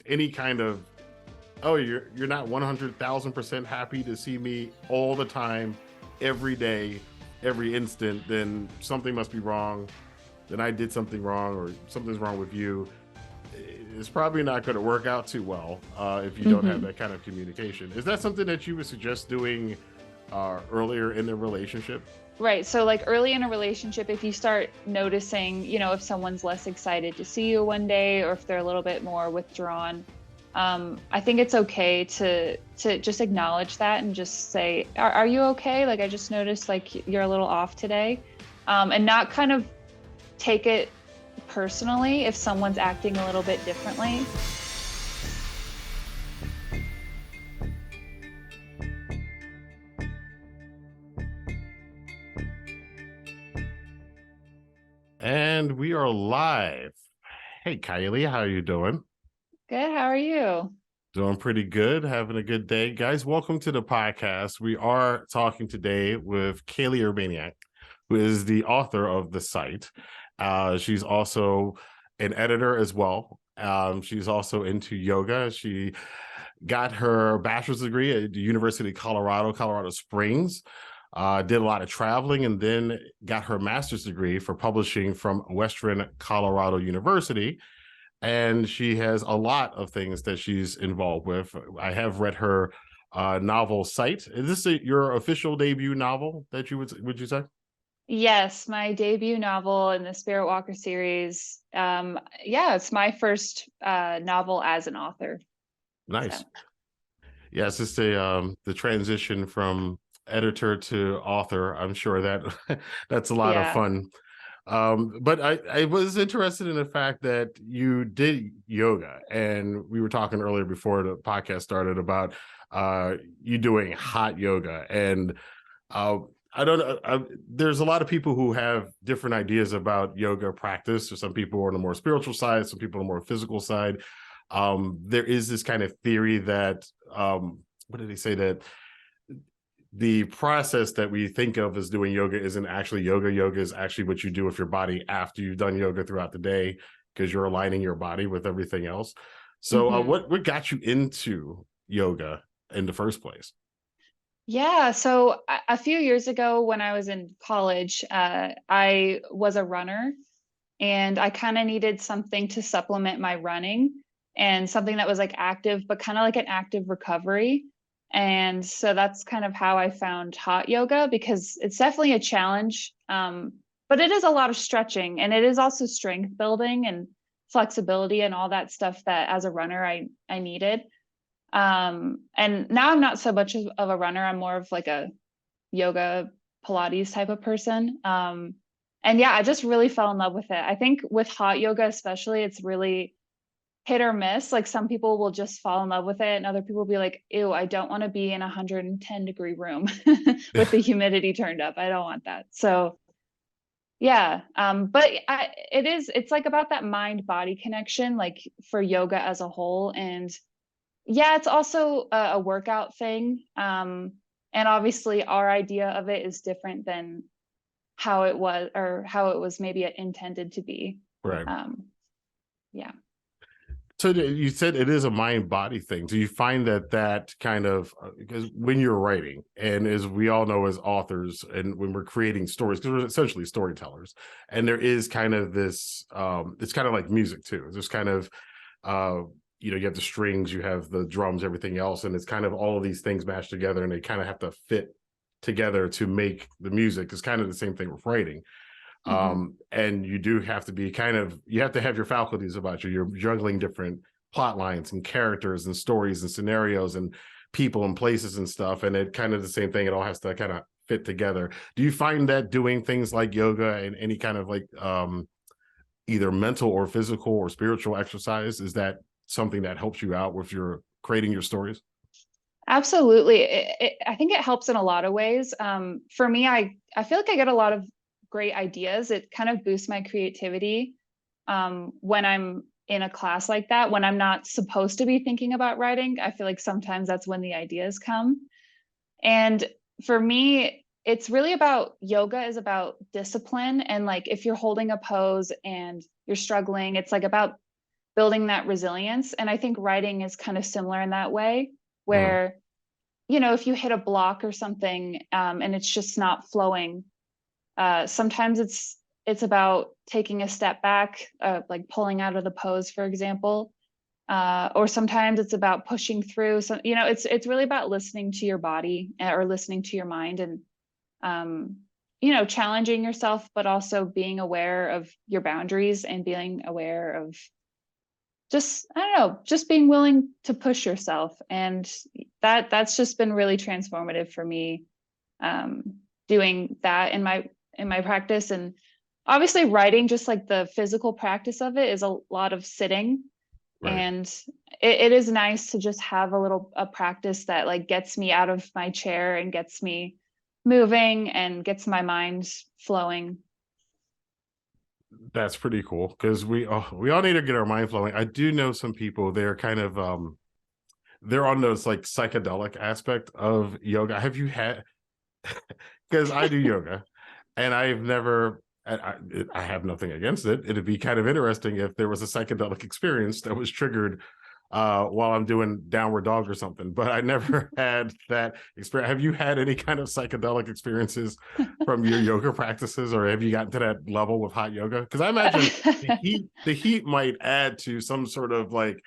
any kind of, oh, you're not 100,000% happy to see me all the time, every day, every instant, then something must be wrong. Then I did something wrong, or something's wrong with you. It's probably not going to work out too well if you don't have that kind of communication. Is that something that you would suggest doing earlier in the relationship? Right. So like early in a relationship, if you start noticing, if someone's less excited to see you one day, or if they're a little bit more withdrawn, I think it's okay to just acknowledge that and just say, are you okay? Like, I just noticed like you're a little off today, and not kind of take it personally if someone's acting a little bit differently. And we are live. Hey, Kailey, how are you doing? Good. How are you? Doing pretty good. Having a good day. Guys, welcome to the podcast. We are talking today with Kailey Urbaniak, who is the author of the site. She's also an editor as well. She's also into yoga. She got her bachelor's degree at the University of Colorado Springs. Did a lot of traveling, and then got her master's degree for publishing from Western Colorado University. And she has a lot of things that she's involved with. I have read her novel Sight. Is this your official debut novel that would you say? Yes, my debut novel in the Spirit Walker series. It's my first novel as an author. Nice. So. Yes, it's the transition from editor to author. I'm sure that that's a lot of fun. But I was interested in the fact that you did yoga, and we were talking earlier before the podcast started about you doing hot yoga. And I don't know, there's a lot of people who have different ideas about yoga practice. So some people are on the more spiritual side, some people on the more physical side. There is this kind of theory that what did they say, that the process that we think of as doing yoga isn't actually yoga. Yoga is actually what you do with your body after you've done yoga throughout the day, because you're aligning your body with everything else. So what got you into yoga in the first place? Yeah, so a few years ago when I was in college, I was a runner, and I kind of needed something to supplement my running, and something that was like active, but kind of like an active recovery. And so that's kind of how I found hot yoga, because it's definitely a challenge. But it is a lot of stretching, and it is also strength building and flexibility and all that stuff that as a runner I needed. And now I'm not so much of a runner. I'm more of like a yoga Pilates type of person. And yeah, I just really fell in love with it. I think with hot yoga, especially, it's really hit or miss. Like some people will just fall in love with it, and other people will be like, ew, I don't want to be in a 110-degree room with the humidity turned up. I don't want that. So yeah. But it's like about that mind body connection, like for yoga as a whole. And yeah, it's also a workout thing. And obviously our idea of it is different than how it was maybe intended to be. Right. Yeah. So you said it is a mind body thing. Do you find that kind of, because when you're writing, and as we all know as authors, and when we're creating stories, because we're essentially storytellers, and there is kind of this, it's kind of like music too. There's kind of, you have the strings, you have the drums, everything else, and it's kind of all of these things mashed together, and they kind of have to fit together to make the music. It's kind of the same thing with writing. And you do have to be you have to have your faculties about you. You're juggling different plot lines and characters and stories and scenarios and people and places and stuff. And it kind of the same thing. It all has to kind of fit together. Do you find that doing things like yoga and any kind of like either mental or physical or spiritual exercise, is that something that helps you out with your creating your stories? Absolutely. I think it helps in a lot of ways. For me, I feel like I get a lot of great ideas. It kind of boosts my creativity when I'm in a class like that. When I'm not supposed to be thinking about writing, I feel like sometimes that's when the ideas come. And for me, it's really about yoga is about discipline. And like if you're holding a pose and you're struggling, it's like about building that resilience. And I think writing is kind of similar in that way, where, you know, if you hit a block or something, and it's just not flowing, sometimes it's about taking a step back, like pulling out of the pose, for example. Or sometimes it's about pushing through. So, you know, it's really about listening to your body, or listening to your mind, and, you know, challenging yourself, but also being aware of your boundaries and being aware of just, I don't know, just being willing to push yourself. And that's just been really transformative for me, doing that in my practice. And obviously writing, just like the physical practice of it, is a lot of sitting. Right. And it is nice to just have a practice that like gets me out of my chair and gets me moving and gets my mind flowing. That's pretty cool, because we all need to get our mind flowing. I do know some people, they're kind of they're on those like psychedelic aspect of yoga. Have you had, because I do yoga and I've never, I have nothing against it. It'd be kind of interesting if there was a psychedelic experience that was triggered while I'm doing downward dog or something, but I never had that experience. Have you had any kind of psychedelic experiences from your yoga practices, or have you gotten to that level with hot yoga? Because I imagine the heat might add to some sort of like,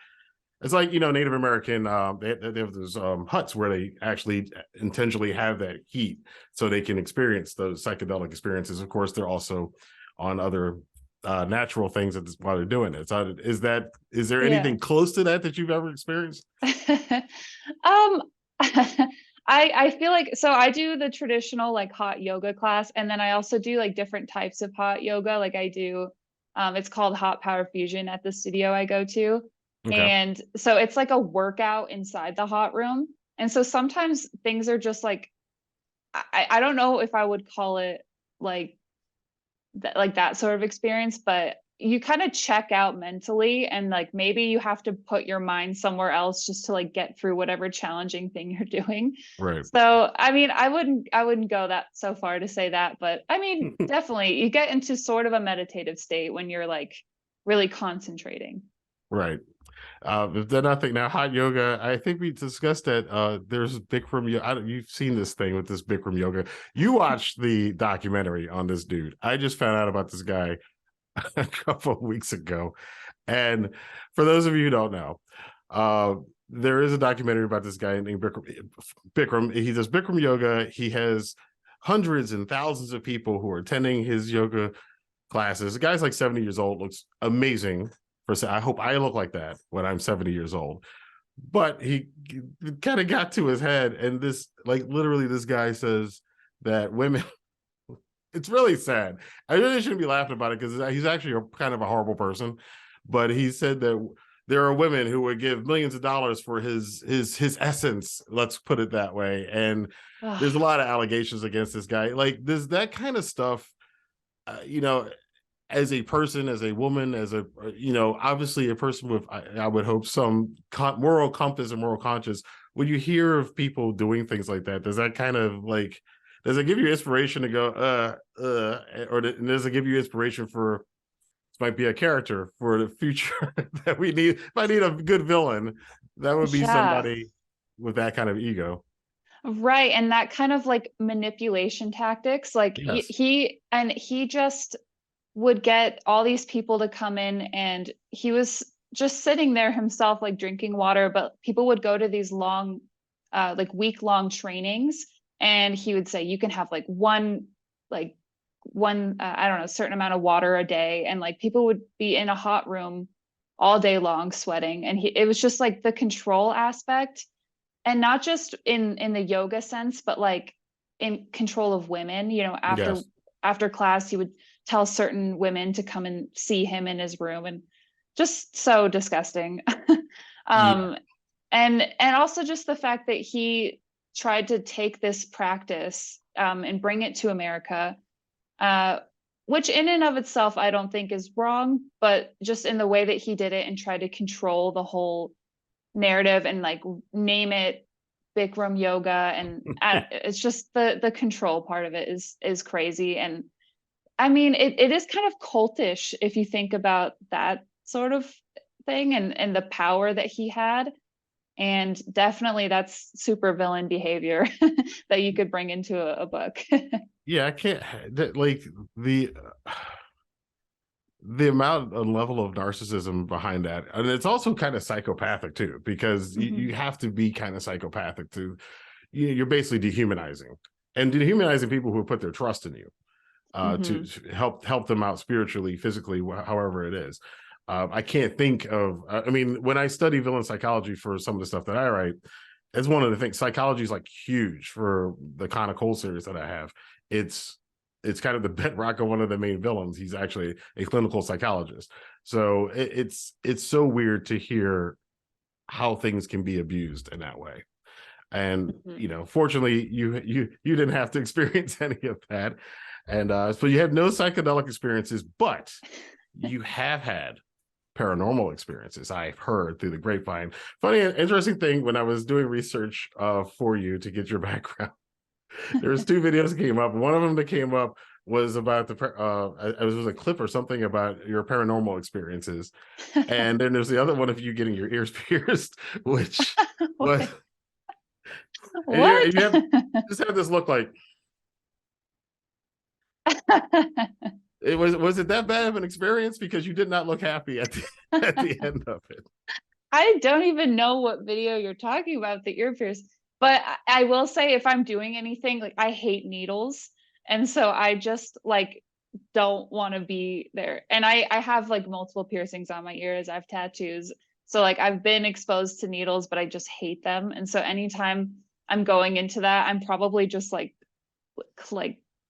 it's like, you know, Native American, they have those huts where they actually intentionally have that heat so they can experience those psychedelic experiences. Of course, they're also on other natural things while they're doing it. So is there Yeah. anything close to that you've ever experienced? I feel like, so I do the traditional like hot yoga class, and then I also do like different types of hot yoga. Like I do, it's called hot power fusion at the studio I go to. Okay. And so it's like a workout inside the hot room. And so sometimes things are just like, I don't know if I would call it like that sort of experience, but you kind of check out mentally, and like maybe you have to put your mind somewhere else just to like get through whatever challenging thing you're doing. Right. So I mean, I wouldn't go that so far to say that, but I mean, definitely you get into sort of a meditative state when you're like really concentrating. Right. If they're nothing now, hot yoga, I think we discussed that there's Bikram yoga. You've seen this thing with this Bikram yoga. You watched the documentary on this dude. I just found out about this guy a couple of weeks ago. And for those of you who don't know, there is a documentary about this guy named Bikram. He does Bikram yoga. He has hundreds and thousands of people who are attending his yoga classes. The guy's like 70 years old, looks amazing. I hope I look like that when I'm 70 years old. But he kind of got to his head, and this, like, literally this guy says that women, it's really sad. I really shouldn't be laughing about it because he's actually kind of a horrible person. But he said that there are women who would give millions of dollars for his essence, let's put it that way. And there's a lot of allegations against this guy. Like, there's that kind of stuff, you know, as a person, as a woman, as a, you know, obviously a person with, I would hope, some moral compass and moral conscience. When you hear of people doing things like that, does that kind of like, does it give you inspiration to go, or does it give you inspiration for, this might be a character for the future that we need? If I need a good villain, that would be somebody with that kind of ego. Right. And that kind of like manipulation tactics, like Yes. he just would get all these people to come in, and he was just sitting there himself, like drinking water, but people would go to these long, like week-long trainings, and he would say, you can have like one, I don't know, a certain amount of water a day. And like people would be in a hot room all day long sweating. And it was just like the control aspect, and not just in the yoga sense, but like in control of women, you know, after class, he would tell certain women to come and see him in his room, and just so disgusting. And also just the fact that he tried to take this practice and bring it to America, which in and of itself I don't think is wrong, but just in the way that he did it and tried to control the whole narrative and like name it Bikram yoga, and it's just the control part of it is crazy. And I mean, it is kind of cultish if you think about that sort of thing and the power that he had. And definitely that's super villain behavior that you could bring into a book. Yeah, I can't like the amount and level of narcissism behind that. And it's also kind of psychopathic too, because you have to be kind of psychopathic to, you're basically dehumanizing and dehumanizing people who put their trust in you to help them out spiritually, physically, however it is. I can't think of, I mean, when I study villain psychology for some of the stuff that I write, it's one of the things. Psychology is like huge for the Kind of Cold series that I have. It's kind of the bedrock of one of the main villains. He's actually a clinical psychologist. So it's so weird to hear how things can be abused in that way. And fortunately, you didn't have to experience any of that. And so you had no psychedelic experiences, but you have had paranormal experiences, I've heard through the grapevine. Funny and interesting thing, when I was doing research for you to get your background, there was 2 videos that came up. One of them that came up was about it was a clip or something about your paranormal experiences. And then there's the other one of you getting your ears pierced, which was what? Just have this look like it was it that bad of an experience? Because you did not look happy at the end of it. I don't even know what video you're talking about, the ear pierce. But I will say, if I'm doing anything, like I hate needles. And so I just like don't want to be there. And I have like multiple piercings on my ears. I have tattoos. So like I've been exposed to needles, but I just hate them. And so anytime I'm going into that, I'm probably just like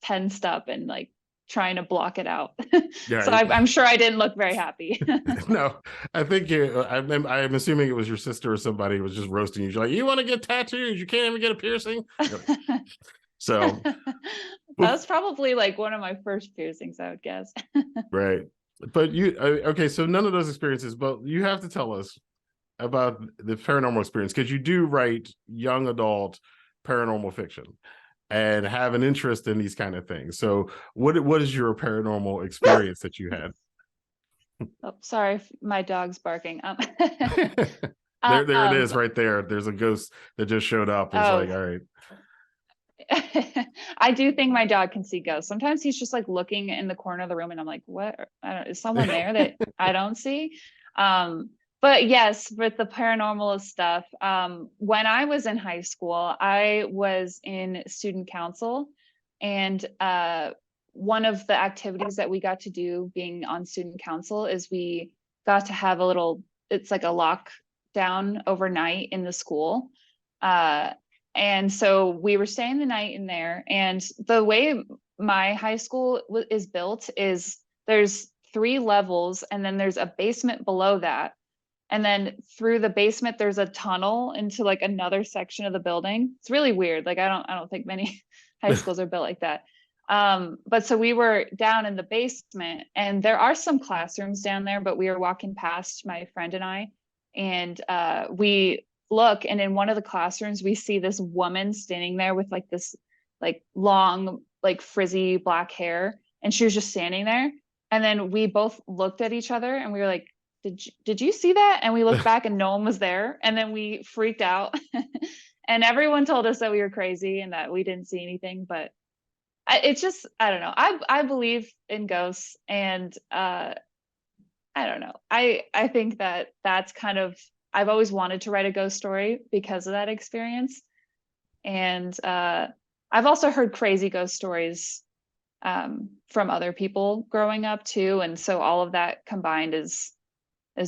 tensed up and like trying to block it out. Yeah, So I'm sure I didn't look very happy. No, I think I'm assuming it was your sister or somebody who was just roasting you. You're like, you want to get tattoos? You can't even get a piercing. So that's probably like one of my first piercings, I would guess. Right. But okay, so none of those experiences, but you have to tell us about the paranormal experience, because you do write young adult paranormal fiction and have an interest in these kind of things. So what is your paranormal experience that you had? Oh, sorry, my dog's barking. There it is right there. There's a ghost that just showed up. It's like, all right. I do think my dog can see ghosts. Sometimes he's just like looking in the corner of the room and I'm like, what? Is someone there that I don't see? But yes, with the paranormal stuff, when I was in high school, I was in student council, and one of the activities that we got to do being on student council is we got to have it's like a lockdown overnight in the school. And so we were staying the night in there, and the way my high school is built is there's 3 levels, and then there's a basement below that. And then through the basement, there's a tunnel into like another section of the building. It's really weird. Like I don't think many high schools are built like that. But so we were down in the basement, and there are some classrooms down there, but we were walking past, my friend and I, and we look, and in one of the classrooms, we see this woman standing there with like this like long, like frizzy black hair. And she was just standing there. And then we both looked at each other and we were like, did you see that? And we looked back and no one was there. And then we freaked out. And everyone told us that we were crazy and that we didn't see anything. But it's just, I don't know. I believe in ghosts, and I don't know. I think that's kind of, I've always wanted to write a ghost story because of that experience. And I've also heard crazy ghost stories from other people growing up too. And so all of that combined is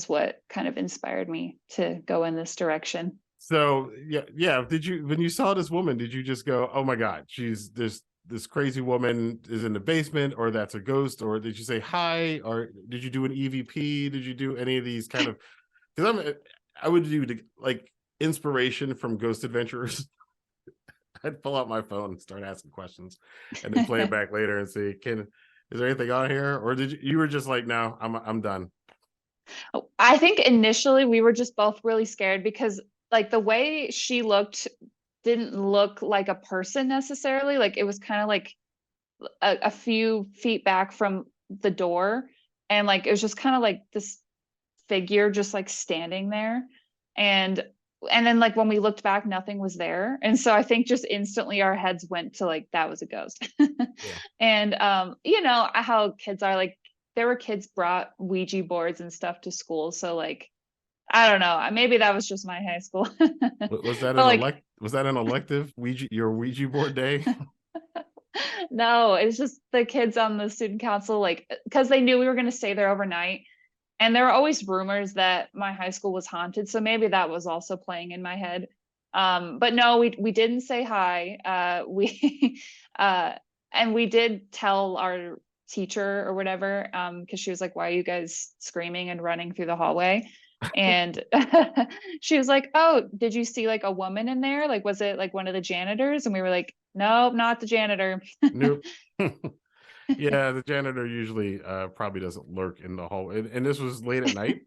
what kind of inspired me to go in this direction. So yeah. Did you, when you saw this woman, did you just go, oh my God, she's this crazy woman is in the basement, or that's a ghost? Or did you say hi? Or did you do an EVP? Did you do any of these kind of, because I would do like inspiration from ghost adventurers. I'd pull out my phone and start asking questions and then play it back later and see, is there anything on here? Or did you were just like, no, I'm done. I think initially we were just both really scared because like the way she looked didn't look like a person necessarily. Like it was kind of like a few feet back from the door, and like it was just kind of like this figure just like standing there. And then like when we looked back, nothing was there. And so I think just instantly our heads went to like, that was a ghost. Yeah. And you know how kids are, like there were kids brought Ouija boards and stuff to school. So like, I don't know, maybe that was just my high school. Was that But like, an elective your Ouija board day? no, it's just the kids on the student council, like, because they knew we were going to stay there overnight. And there were always rumors that my high school was haunted. So maybe that was also playing in my head. But no, we didn't say hi. And we did tell our teacher or whatever, because she was like, why are you guys screaming and running through the hallway? And she was like, oh, did you see like a woman in there? Like, was it like one of the janitors? And we were like, nope, not the janitor. Nope. Yeah, the janitor usually probably doesn't lurk in the hall. And this was late at night?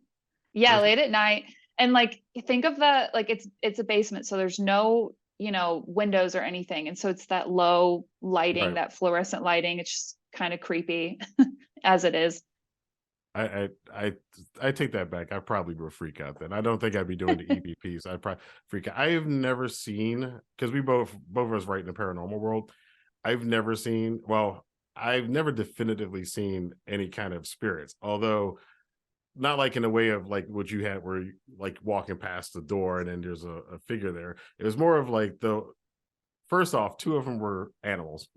Yeah, late at night. And like, think of the, like, it's a basement, so there's no, you know, windows or anything. And so it's that low lighting, Right. that fluorescent lighting. It's just kind of creepy as it is. I take that back. I probably would freak out then. I don't think I'd be doing the EVPs. I'd probably freak out. I have never seen, because we both of us write in the paranormal world. I've never seen, well, I've never definitively seen any kind of spirits, although not like in a way of like what you had where you like walking past the door and then there's a figure there. It was more of like first off, two of them were animals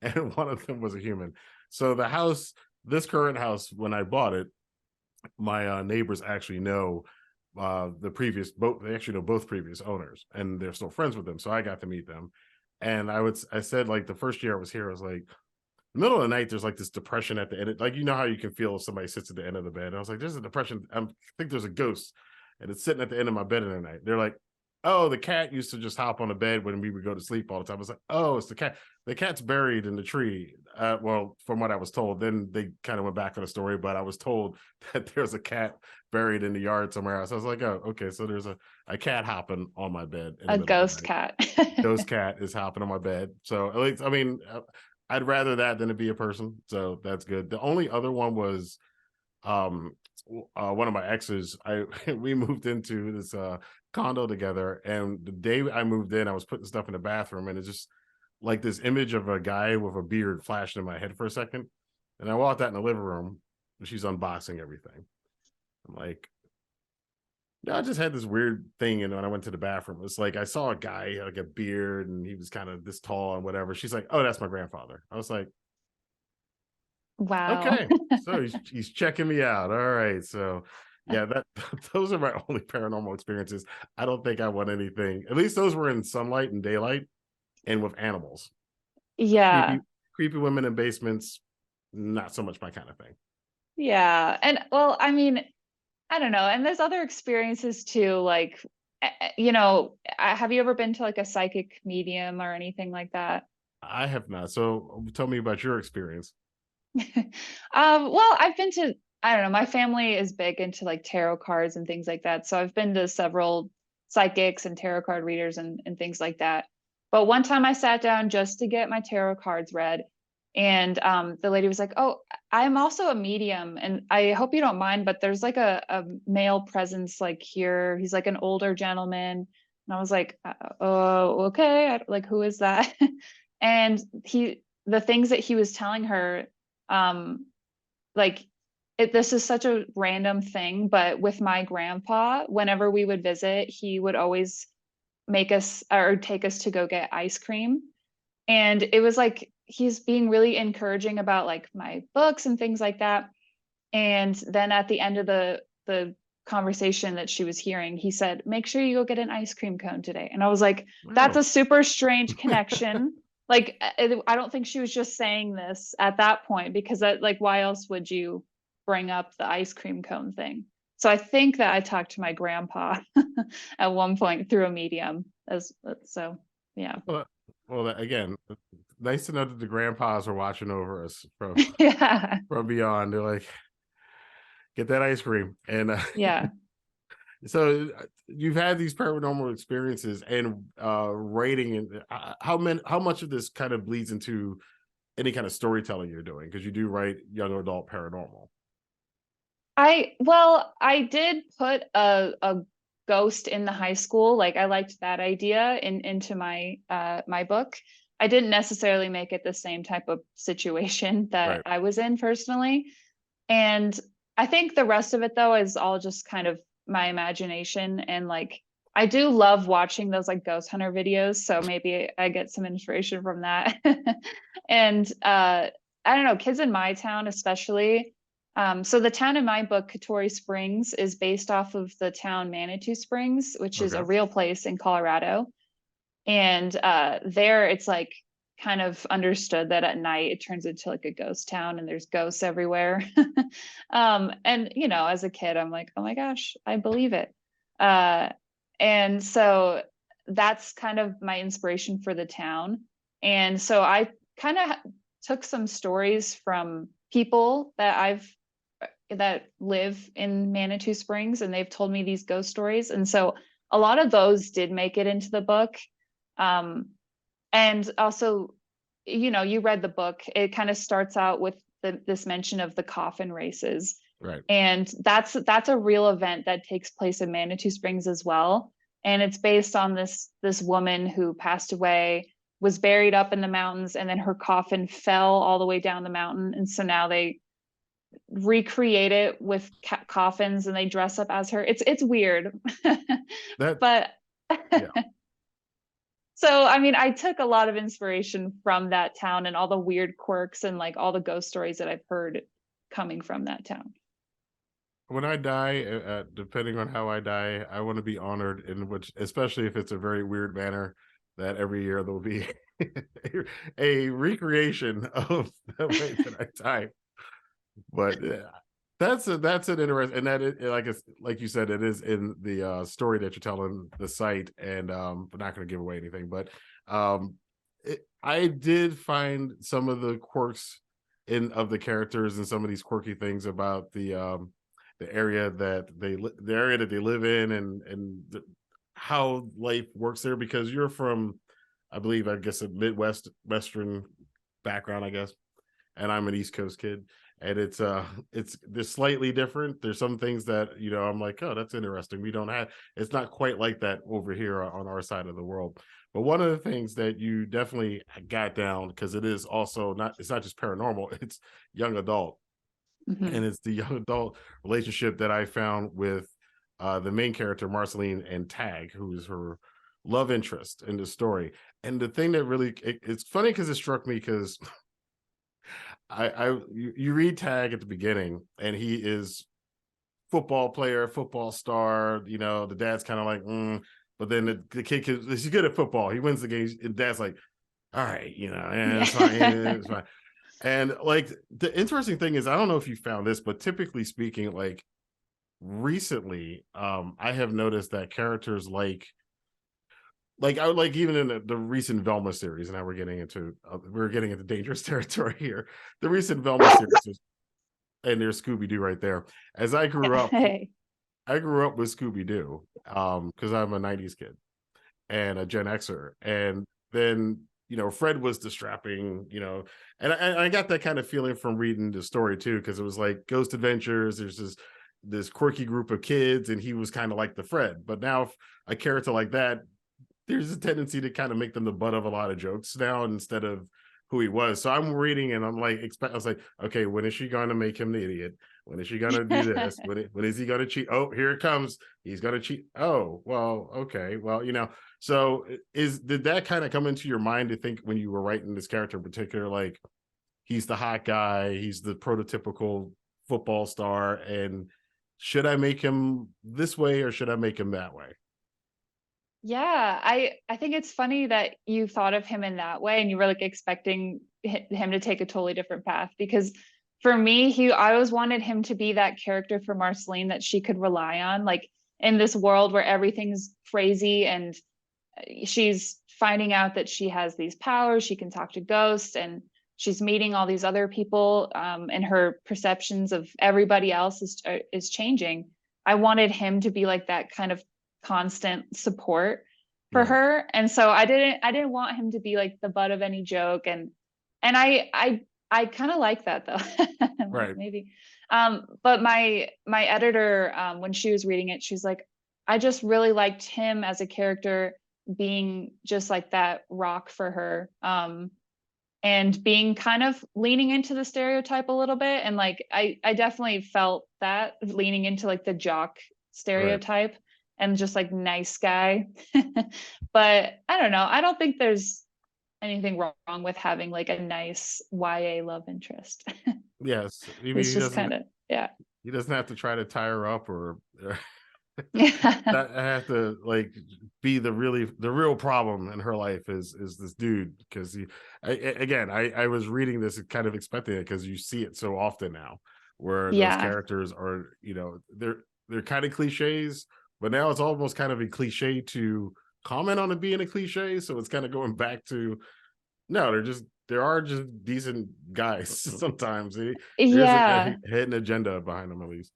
and one of them was a human. So the house, this current house, when I bought it, my neighbors actually know the previous both. They actually know both previous owners, and they're still friends with them. So I got to meet them. And I said like the first year I was here, I was like, the middle of the night, there's like this depression at the end. Like, you know how you can feel if somebody sits at the end of the bed. And I was like, there's a depression. I think there's a ghost, and it's sitting at the end of my bed in the night. They're like, oh, the cat used to just hop on the bed when we would go to sleep all the time. I was like, oh, it's the cat. The cat's buried in the tree. Well, from what I was told, then they kind of went back on the story, but I was told that there's a cat buried in the yard somewhere else. I was like, oh, okay, so there's a cat hopping on my bed in the A middle of the ghost night. cat. Ghost cat is hopping on my bed. So at least, I mean, I'd rather that than to be a person. So that's good. The only other one was one of my exes. We moved into this condo together, and the day I moved in, I was putting stuff in the bathroom, and it's just like this image of a guy with a beard flashed in my head for a second. And I walked out in the living room, and she's unboxing everything. I'm like, no, I just had this weird thing, and when I went to the bathroom, it's like I saw a guy like a beard, and he was kind of this tall and whatever. She's like, "Oh, that's my grandfather." I was like, Wow. "Okay, so he's checking me out. All right." So, yeah, that those are my only paranormal experiences. I don't think I want anything. At least those were in sunlight and daylight, and with animals. Yeah. Creepy women in basements, not so much my kind of thing. Yeah. And well, I mean, I don't know. And there's other experiences too. Like, you know, have you ever been to like a psychic medium or anything like that? I have not. So, tell me about your experience. Well, I've been to, I don't know, my family is big into like tarot cards and things like that. So I've been to several psychics and tarot card readers and things like that. But one time I sat down just to get my tarot cards read. And the lady was like, oh, I'm also a medium. And I hope you don't mind, but there's like a male presence like here. He's like an older gentleman. And I was like, oh, okay. Like, who is that? And the things that he was telling her, um like this is such a random thing, but with my grandpa, whenever we would visit, he would always make us or take us to go get ice cream. And it was like he's being really encouraging about like my books and things like that. And then at the end of the conversation that she was hearing, he said, make sure you go get an ice cream cone today. And I was like, that's Wow. a super strange connection. Like, I don't think she was just saying this at that point, because like, why else would you bring up the ice cream cone thing? So I think that I talked to my grandpa at one point through a medium as so, yeah. Well, again, nice to know that the grandpas are watching over us Yeah. from beyond. They're like, get that ice cream. And Yeah. so you've had these paranormal experiences and writing, and how much of this kind of bleeds into any kind of storytelling you're doing? Because you do write young adult paranormal. I did put a ghost in the high school. Like I liked that idea into my my book. I didn't necessarily make it the same type of situation that Right. I was in personally. And I think the rest of it though is all just kind of my imagination, and like I do love watching those like ghost hunter videos, so maybe I get some inspiration from that. And I don't know, kids in my town especially. So the town in my book, Katori Springs, is based off of the town Manitou Springs, which is Okay. a real place in Colorado. And there it's like kind of understood that at night it turns into like a ghost town and there's ghosts everywhere. And you know, as a kid, I'm like, oh my gosh, I believe it. Uh, and so that's kind of my inspiration for the town. And so I kind of took some stories from people that live in Manitou Springs, and they've told me these ghost stories. And so a lot of those did make it into the book. Um, and also, you know, you read the book, it kind of starts out with this mention of the coffin races. Right. And that's a real event that takes place in Manitou Springs as well. And it's based on this woman who passed away, was buried up in the mountains, and then her coffin fell all the way down the mountain. And so now they recreate it with coffins and they dress up as her. It's weird. That, But yeah. so I mean, I took a lot of inspiration from that town and all the weird quirks and like all the ghost stories that I've heard coming from that town. When I die, depending on how I die, I want to be honored in which, especially if it's a very weird manner, that every year there'll be a recreation of the way that I die. But that's an interesting, and that like it's like you said, it is in the story that you're telling the site, and we're not going to give away anything, but um, I did find some of the quirks in of the characters and some of these quirky things about the area that the area that they live in, and how life works there, because you're from, I believe, I guess, a Midwest Western background, I guess, and I'm an East Coast kid, and it's they're slightly different. There's some things that, you know, I'm like, oh, that's interesting. We don't have, it's not quite like that over here on our side of the world. But one of the things that you definitely got down, because it is also not, it's not just paranormal, it's young adult, Mm-hmm. and it's the young adult relationship that I found with the main character Marceline and Tag, who is her love interest in the story. And the thing that really it's funny because it struck me because you read Tag at the beginning, and he is football player, football star. You know, the dad's kind of like, but then the kid, he's good at football. He wins the game, and dad's like, all right, you know, yeah, it's fine, Yeah. it's fine. And like the interesting thing is, I don't know if you found this, but typically speaking, like recently, I have noticed that characters like I would like even in the recent Velma series, and now we're getting into dangerous territory here. The recent Velma series was, and there's Scooby Doo right there. As Hey. I grew up with Scooby Doo because I'm a '90s kid and a Gen Xer, and then, you know, Fred was the strapping, you know, and I got that kind of feeling from reading the story too, because it was like Ghost Adventures. There's this quirky group of kids, and he was kind of like the Fred. But now a character like that, there's a tendency to kind of make them the butt of a lot of jokes now instead of who he was. So I'm reading and I'm like, I was like, okay, when is she going to make him the idiot? When is she going to do this? When is he going to cheat? Oh, here it comes. He's going to cheat. Oh, well, okay. Well, you know, so did that kind of come into your mind to think when you were writing this character in particular, like he's the hot guy, he's the prototypical football star, and should I make him this way or should I make him that way? Yeah, I think it's funny that you thought of him in that way and you were like expecting him to take a totally different path, because for me, I always wanted him to be that character for Marceline that she could rely on, like in this world where everything's crazy and she's finding out that she has these powers, she can talk to ghosts, and she's meeting all these other people, and her perceptions of everybody else is changing. I wanted him to be like that kind of constant support for Right. her, and so I didn't want him to be like the butt of any joke, and I kind of like that though. Right. Maybe. But my editor, when she was reading it, she's like, I just really liked him as a character being just like that rock for her. And being kind of leaning into the stereotype a little bit. And like I definitely felt that leaning into like the jock Right. stereotype and just like nice guy. But I don't know. I don't think there's anything wrong with having like a nice YA love interest. Yes. I mean, It's just kind of, yeah. he doesn't have to try to tie her up or Yeah. that have to like be the real problem in her life is this dude, because I was reading this kind of expecting it because you see it so often now where those Yeah. characters are, you know, they're kind of cliches, but now it's almost kind of a cliche to comment on it being a cliche, so it's kind of going back to no, there are just decent guys sometimes. There's a Yeah. hidden agenda behind them at least.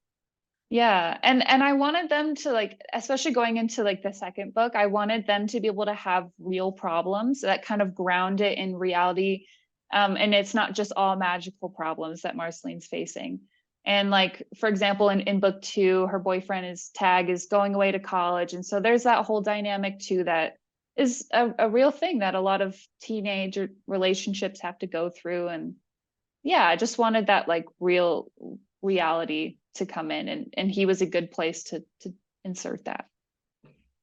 Yeah. And I wanted them to like, especially going into like the second book, I wanted them to be able to have real problems that kind of ground it in reality. And it's not just all magical problems that Marceline's facing. And like, for example, in book 2, her boyfriend is Tag is going away to college. And so there's that whole dynamic too that is a real thing that a lot of teenage relationships have to go through. And yeah, I just wanted that like real reality to come in, and he was a good place to insert that.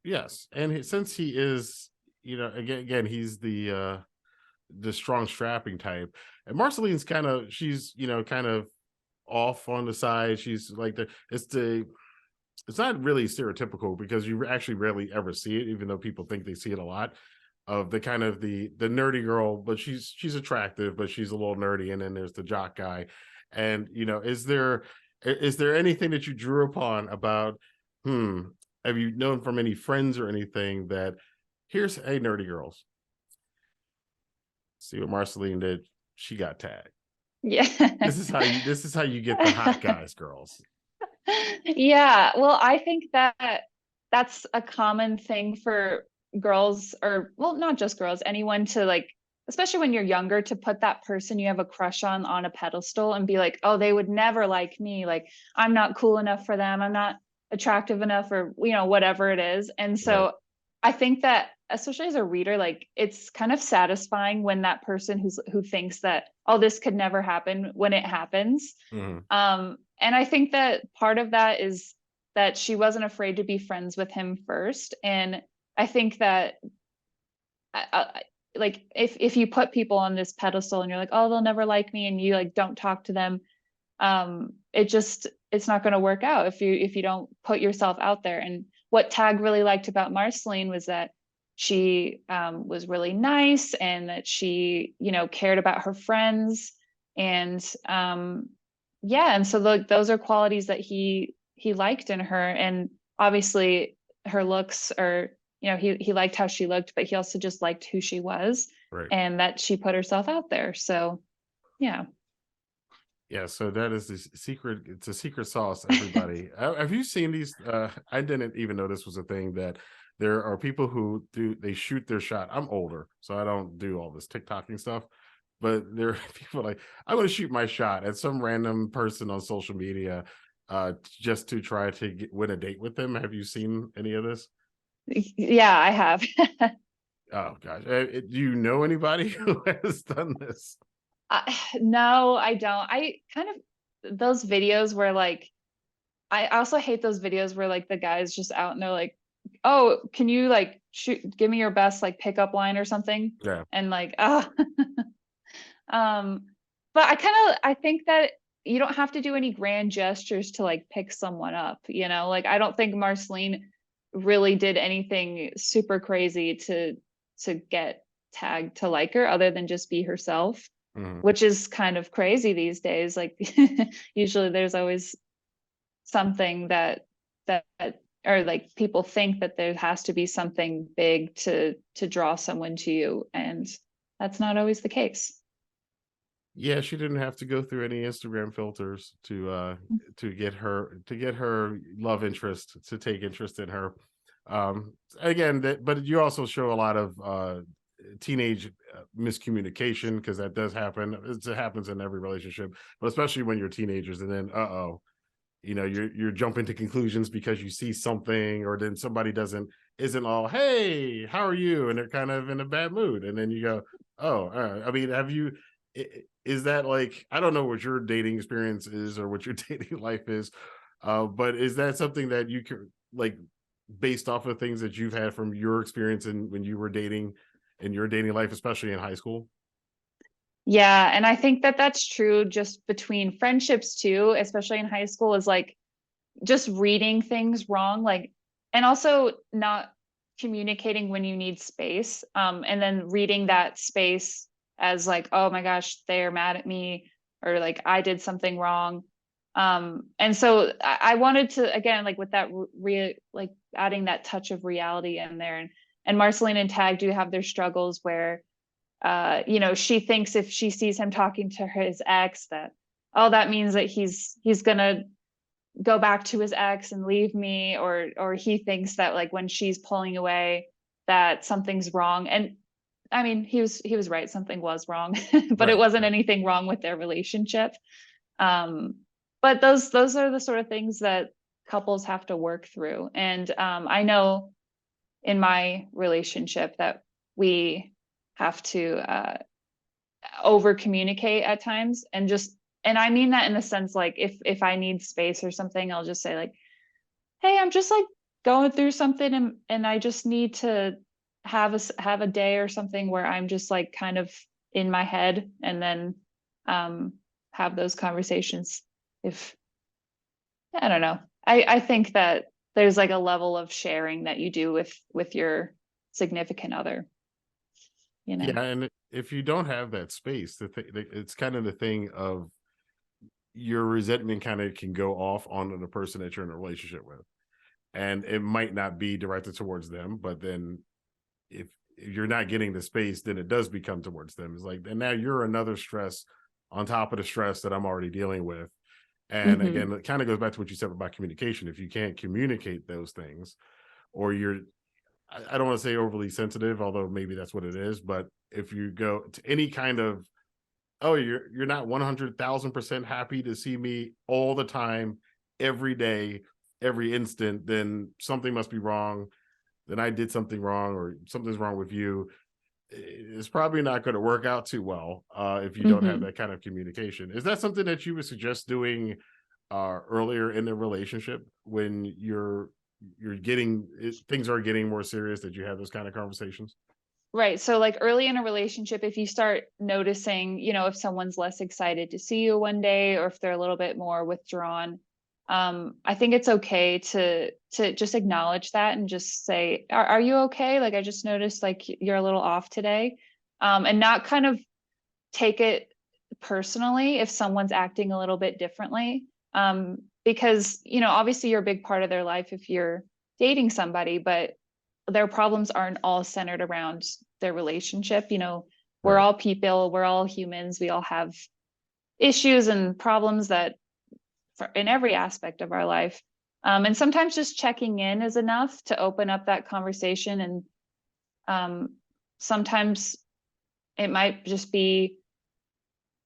Yes, and since he is, you know, again, he's the strong strapping type, and Marceline's kind of, she's, you know, kind of off on the side. She's like it's not really stereotypical because you actually rarely ever see it, even though people think they see it a lot, of the kind of the nerdy girl, but she's attractive, but she's a little nerdy, and then there's the jock guy. And you know, is there anything that you drew upon about have you known from any friends or anything that here's, hey, nerdy girls, see what Marceline did, she got tagged, Yeah. this is how you get the hot guys, girls. Yeah, well, I think that that's a common thing for girls, or well, not just girls, anyone to like, especially when you're younger, to put that person you have a crush on a pedestal and be like, oh, they would never like me, like I'm not cool enough for them, I'm not attractive enough, or you know, whatever it is. And Right. so I think that especially as a reader, like it's kind of satisfying when that person who thinks that, oh, this could never happen, when it happens. Mm-hmm. And I think that part of that is that she wasn't afraid to be friends with him first. And I think that like if you put people on this pedestal and you're like, oh, they'll never like me, and you like don't talk to them, it's not going to work out if you don't put yourself out there. And what Tag really liked about Marceline was that she was really nice, and that she, you know, cared about her friends. And yeah, and so those are qualities that he liked in her. And obviously her looks are, you know, he liked how she looked, but he also just liked who she was, Right. and that she put herself out there. So yeah. Yeah, so that is the secret. It's a secret sauce, everybody. Have you seen these? I didn't even know this was a thing, that there are people who they shoot their shot. I'm older, so I don't do all this TikToking stuff. But there are people like, I'm going to shoot my shot at some random person on social media just to try to win a date with them. Have you seen any of this? Yeah, I have. Oh, gosh. Do you know anybody who has done this? No, I don't. I kind of, those videos where like, I also hate those videos where like the guy's just out and they're like, oh, can you like give me your best like pickup line or something? Yeah. And like, oh, but I think that you don't have to do any grand gestures to like pick someone up, you know? Like I don't think Marceline really did anything super crazy to get Tag to like her, other than just be herself, Mm-hmm. which is kind of crazy these days. Like usually there's always something that or like people think that there has to be something big to draw someone to you, and that's not always the case. Yeah, she didn't have to go through any Instagram filters to get her love interest to take interest in her. Again, but you also show a lot of teenage miscommunication, because that does happen. It happens in every relationship, but especially when you're teenagers, and then you're jumping to conclusions because you see something, or then somebody isn't all, hey, how are you, and they're kind of in a bad mood, and then you go, oh, I mean, is that, like, I don't know what your dating experience is or what your dating life is, but is that something that you can, like, based off of things that you've had from your experience when you were dating, in your dating life, especially in high school? Yeah, and I think that that's true just between friendships too, especially in high school, is like just reading things wrong, like, and also not communicating when you need space, and then reading that space as like, oh my gosh, they're mad at me, or like I did something wrong. And so I wanted to, again, like with that like adding that touch of reality in there, and Marceline and Tag do have their struggles where she thinks if she sees him talking to his ex, that, oh, that means that he's gonna go back to his ex and leave me, or he thinks that like when she's pulling away that something's wrong. And I mean, he was right, something was wrong, but it Right, wasn't right. anything wrong with their relationship. um but those are the sort of things that couples have to work through. And I know in my relationship that we have to over communicate at times, and I mean that in the sense, like, if I need space or something, I'll just say like, hey, I'm just like going through something, and I just need to have a day or something where I'm just like kind of in my head, and then um have those conversations. If I don't know, I think that there's like a level of sharing that you do with your significant other, you know. Yeah, and if you don't have that space, it's kind of the thing of your resentment kind of can go off onto the person that you're in a relationship with, and it might not be directed towards them, but then if you're not getting the space, then it does become towards them. It's like, and now you're another stress on top of the stress that I'm already dealing with. And Hmm. again, it kind of goes back to what you said about communication. If you can't communicate those things, or you're, I don't want to say overly sensitive, although maybe that's what it is, but if you go to any kind of, oh, you're not 100,000% happy to see me all the time, every day, every instant, then something must be wrong. Then I did something wrong, or something's wrong with you. It's probably not going to work out too well if you don't have Hmm. that kind of communication. Is that something that you would suggest doing earlier in the relationship, when you're getting things are getting more serious, that you have those kind of conversations? Right. So like early in a relationship, if you start noticing, if someone's less excited to see you one day, or if they're a little bit more withdrawn, I think it's okay to just acknowledge that and just say, are you okay? Like, I just noticed like you're a little off today. And not kind of take it personally if someone's acting a little bit differently. Because, obviously you're a big part of their life if you're dating somebody, but their problems aren't all centered around their relationship. We're Right. all people, we're all humans, we all have issues and problems that in every aspect of our life. And sometimes just checking in is enough to open up that conversation. And sometimes it might just be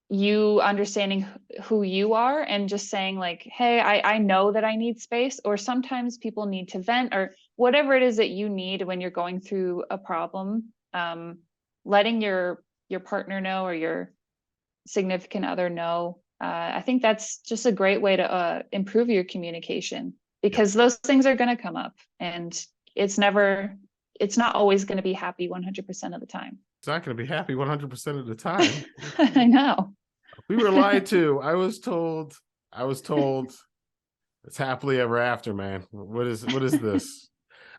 you understanding who you are and just saying like, hey, I know that I need space, or sometimes people need to vent, or whatever it is that you need when you're going through a problem. Letting your partner know, or your significant other know. I think that's just a great way to improve your communication, Yep. because those things are going to come up, and it's not always going to be happy 100% of the time. It's not going to be happy 100% of the time. I know. We were lied to. I was told it's happily ever after, man. What is this?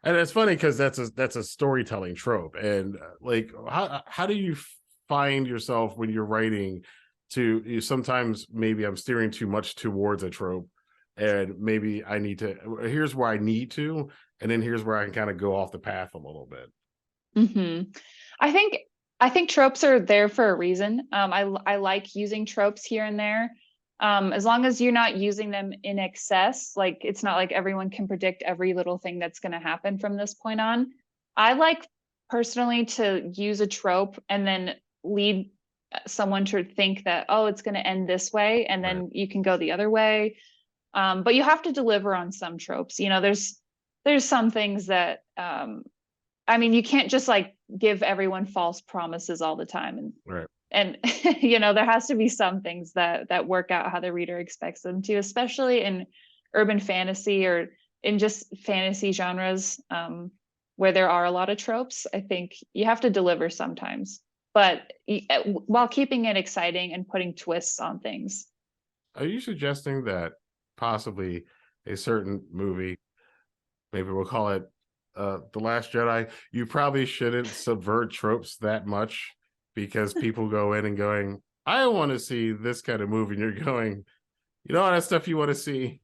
And it's funny because that's a storytelling trope. And like, how do you find yourself when you're writing, sometimes maybe I'm steering too much towards a trope, and maybe I need to, here's where I need to, and then here's where I can kind of go off the path a little bit. Hmm. I think I think tropes are there for a reason. I like using tropes here and there, as long as you're not using them in excess. Like, it's not like everyone can predict every little thing that's going to happen from this point on. I like personally to use a trope and then lead someone to think that, oh, it's going to end this way, and then you can go the other way. But you have to deliver on some tropes. You know, there's some things that I mean, you can't just like give everyone false promises all the time. And you know, there has to be some things that work out how the reader expects them to, especially in urban fantasy or in just fantasy genres, where there are a lot of tropes. I think you have to deliver sometimes, but while keeping it exciting and putting twists on things. Are you suggesting that possibly a certain movie, maybe we'll call it The Last Jedi, you probably shouldn't subvert tropes that much, because people go in and going, I want to see this kind of movie, and you're going, you know, all that stuff you want to see.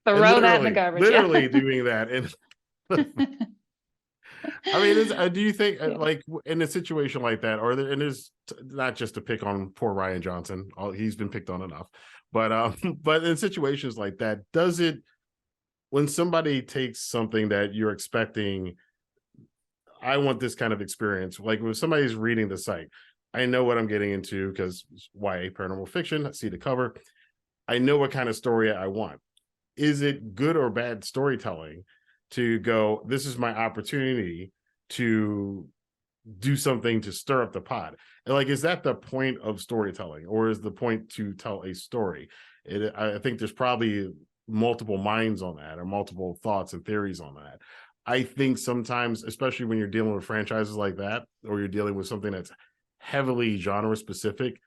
Throw that in the garbage. Literally doing that. And I mean, do you think like in a situation like that, or there, and there's not just to pick on poor Rian Johnson, he's been picked on enough, but but in situations like that, does it, when somebody takes something that you're expecting, I want this kind of experience, like when somebody's reading the site, I know what I'm getting into because YA paranormal fiction, I see the cover, I know what kind of story I want. Is it good or bad storytelling to go, this is my opportunity to do something to stir up the pot? And like, is that the point of storytelling, or is the point to tell a story? I think there's probably multiple minds on that, or multiple thoughts and theories on that. I think sometimes, especially when you're dealing with franchises like that, or you're dealing with something that's heavily genre specific,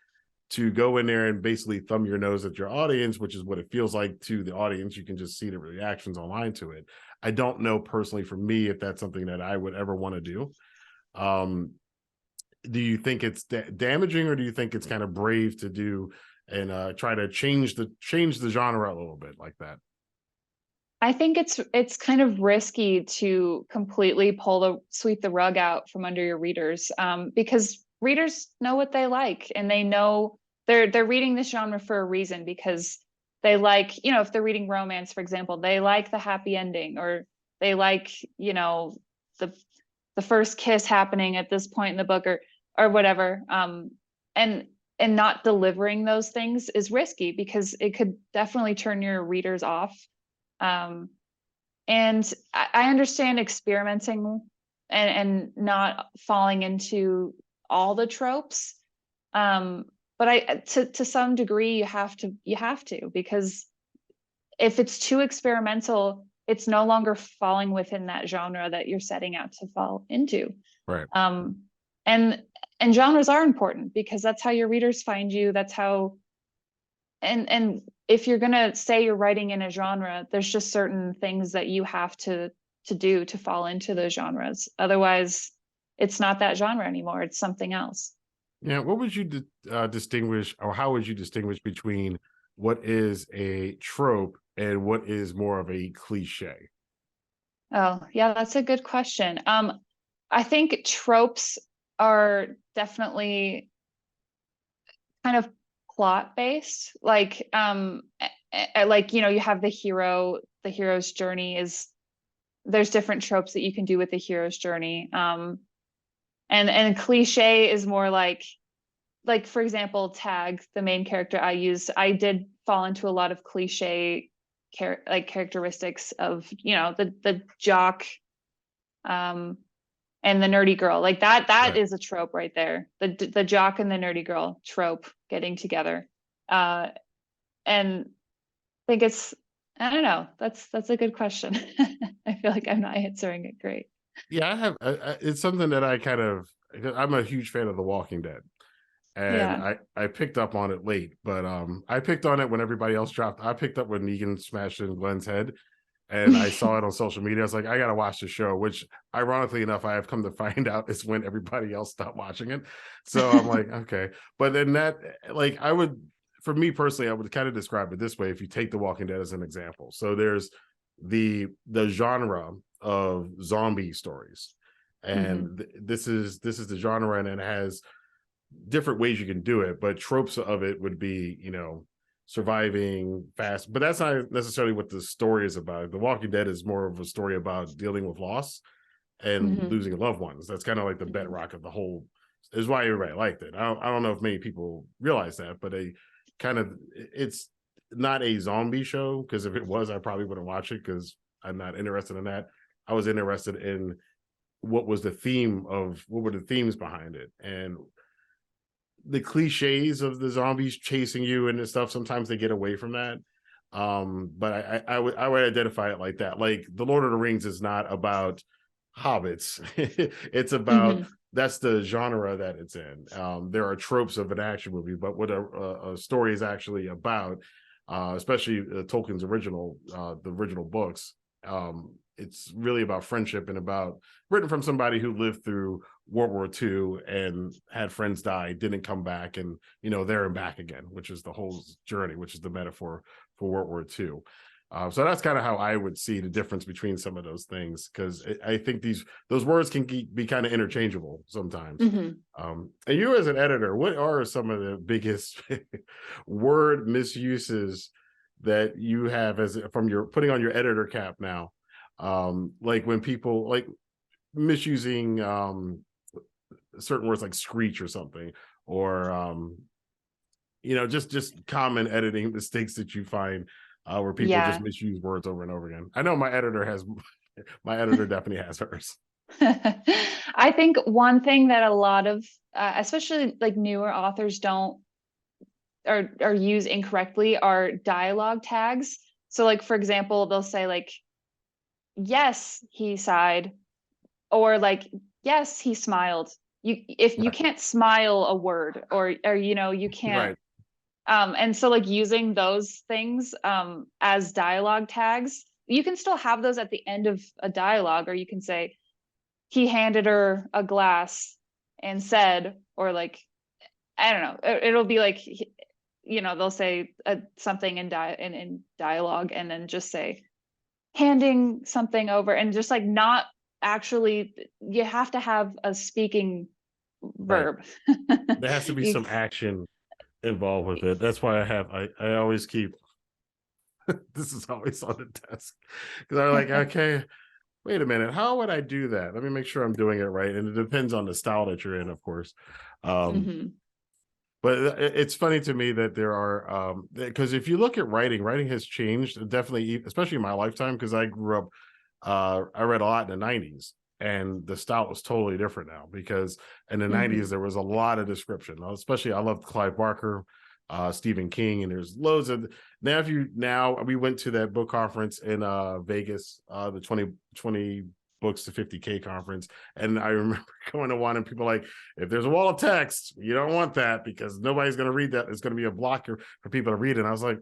to go in there and basically thumb your nose at your audience, which is what it feels like to the audience. You can just see the reactions online to it. I don't know personally for me if that's something that I would ever want to do. Do you think it's damaging, or do you think it's kind of brave to do and try to change the genre a little bit like that? I think it's kind of risky to completely sweep the rug out from under your readers, because readers know what they like, and they know they're reading this genre for a reason, because they like, you know, if they're reading romance, for example, they like the happy ending, or they like, you know, the first kiss happening at this point in the book, or whatever. And not delivering those things is risky, because it could definitely turn your readers off. And I understand experimenting and not falling into all the tropes. But to some degree you have to, because if it's too experimental, it's no longer falling within that genre that you're setting out to fall into. Right. And genres are important, because that's how your readers find you. That's how, and if you're going to say you're writing in a genre, there's just certain things that you have to do to fall into those genres. Otherwise, it's not that genre anymore. It's something else. Yeah. What would you distinguish, or how would you distinguish between what is a trope and what is more of a cliche? Oh, yeah, that's a good question. I think tropes are definitely kind of plot based, like you know, you have the hero's journey is, there's different tropes that you can do with the hero's journey, and cliche is more like for example, Tag, the main character I did fall into a lot of cliche characteristics of, you know, the jock and the nerdy girl, like that right. Is a trope right there, the jock and the nerdy girl trope getting together. And I think I don't know, that's a good question. I feel like I'm not answering it great. Yeah, I have it's something that I kind of, I'm a huge fan of The Walking Dead, and I picked up on it late, but I picked on it when everybody else dropped. I picked up when Negan smashed in Glenn's head, and I saw it on social media. I was like, I gotta watch the show, which ironically enough, I have come to find out is when everybody else stopped watching it. So I'm like, okay. But then that, like, for me personally, I would kind of describe it this way, if you take The Walking Dead as an example. So there's the genre of zombie stories, and this is the genre, and it has different ways you can do it, but tropes of it would be, you know, surviving fast, but that's not necessarily what the story is about. The Walking Dead is more of a story about dealing with loss and Mm-hmm. losing loved ones. That's kind of like the bedrock of the whole, is why everybody liked it. I don't know if many people realize that, but it's not a zombie show, because if it was, I probably wouldn't watch it because I'm not interested in that. I was interested in what were the themes behind it, and the cliches of the zombies chasing you and stuff. Sometimes they get away from that. But I would identify it like that. Like the Lord of the Rings is not about hobbits. It's about, Mm-hmm. that's the genre that it's in. There are tropes of an action movie, but what a story is actually about, especially Tolkien's the original books, it's really about friendship and about, written from somebody who lived through World War II and had friends die, didn't come back, and there and back again, which is the whole journey, which is the metaphor for World War II. So that's kind of how I would see the difference between some of those things, because I think those words can be kind of interchangeable sometimes. Mm-hmm. And you as an editor, what are some of the biggest word misuses that you have from your putting on your editor cap now? Like when people like misusing certain words like screech or something, or just common editing mistakes that you find, where people just Yeah. misuse words over and over again. I know my editor definitely has hers. I think one thing that a lot of, especially like newer authors don't or use incorrectly are dialogue tags. So like, for example, they'll say like, yes, he sighed, or like, yes, he smiled. If you Right. can't smile a word, or you can't. Right. And so like using those things as dialogue tags, you can still have those at the end of a dialogue, or you can say, he handed her a glass and said, or like, I don't know, it'll be like, they'll say something in dialogue, and then just say handing something over, and just like not actually, you have to have a speaking Right. verb. There has to be You, some action involved with it. That's why I always keep this is always on the desk, because I'm like, okay, wait a minute, how would I do that? Let me make sure I'm doing it right. And it depends on the style that you're in, of course. Mhm. But it's funny to me that there are, because if you look at writing has changed definitely, especially in my lifetime, because I grew up, I read a lot in the 90s, and the style was totally different now, because in the 90s Mhm. there was a lot of description, especially I loved Clive Barker, Stephen King, and there's loads of, now we went to that book conference in Vegas, the 20 books to 50K conference, and I remember going to one, and people like, if there's a wall of text, you don't want that, because nobody's going to read that. It's going to be a blocker for people to read. And I was like,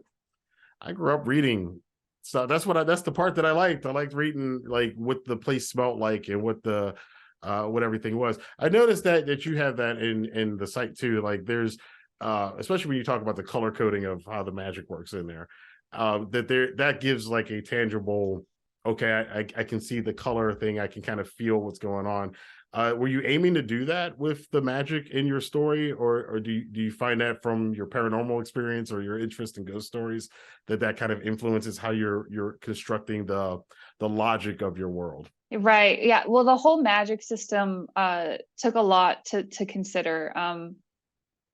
I grew up reading, so that's the part that I liked. I liked reading like what the place smelled like, and what everything was. I noticed that you have that in the site too. Like there's, especially when you talk about the color coding of how the magic works in there, that gives like a tangible, okay, I can see the color thing. I can kind of feel what's going on. Were you aiming to do that with the magic in your story, or do you find that from your paranormal experience or your interest in ghost stories that kind of influences how you're constructing the logic of your world? Right. Yeah. Well, the whole magic system took a lot to consider.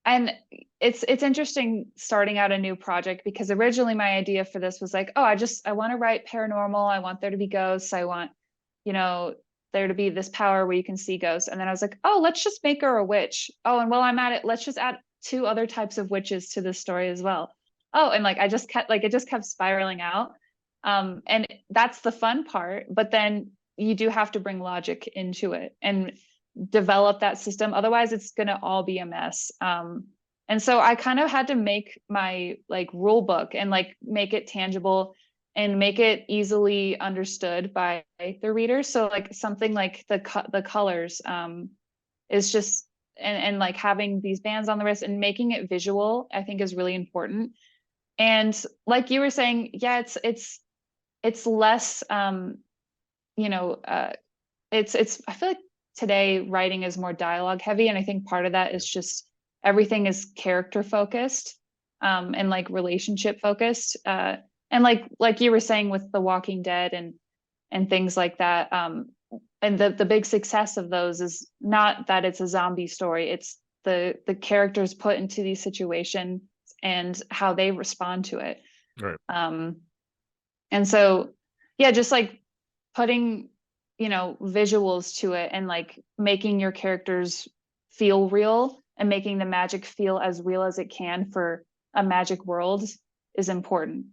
And it's interesting starting out a new project, because originally my idea for this was like, oh, I want to write paranormal. I want there to be ghosts. I want, you know, there to be this power where you can see ghosts. And then I was like, oh, let's just make her a witch. Oh, and while I'm at it, let's just add two other types of witches to this story as well. Oh, and like it just kept spiraling out. And that's the fun part. But then you do have to bring logic into it and develop that system. Otherwise, it's going to all be a mess. And so I kind of had to make my like rule book and like make it tangible and make it easily understood by the reader. So like something like the colors is just, and like having these bands on the wrist and making it visual, I think is really important. And like you were saying, yeah, it's less you know it's I feel like today writing is more dialogue heavy, and I think part of that is just everything is character focused. and like relationship focused. And like you were saying with The Walking Dead and things like that. And the big success of those is not that it's a zombie story. It's the characters put into these situations and how they respond to it. Right. And so, yeah, just like putting, visuals to it and like making your characters feel real and making the magic feel as real as it can for a magic world is important.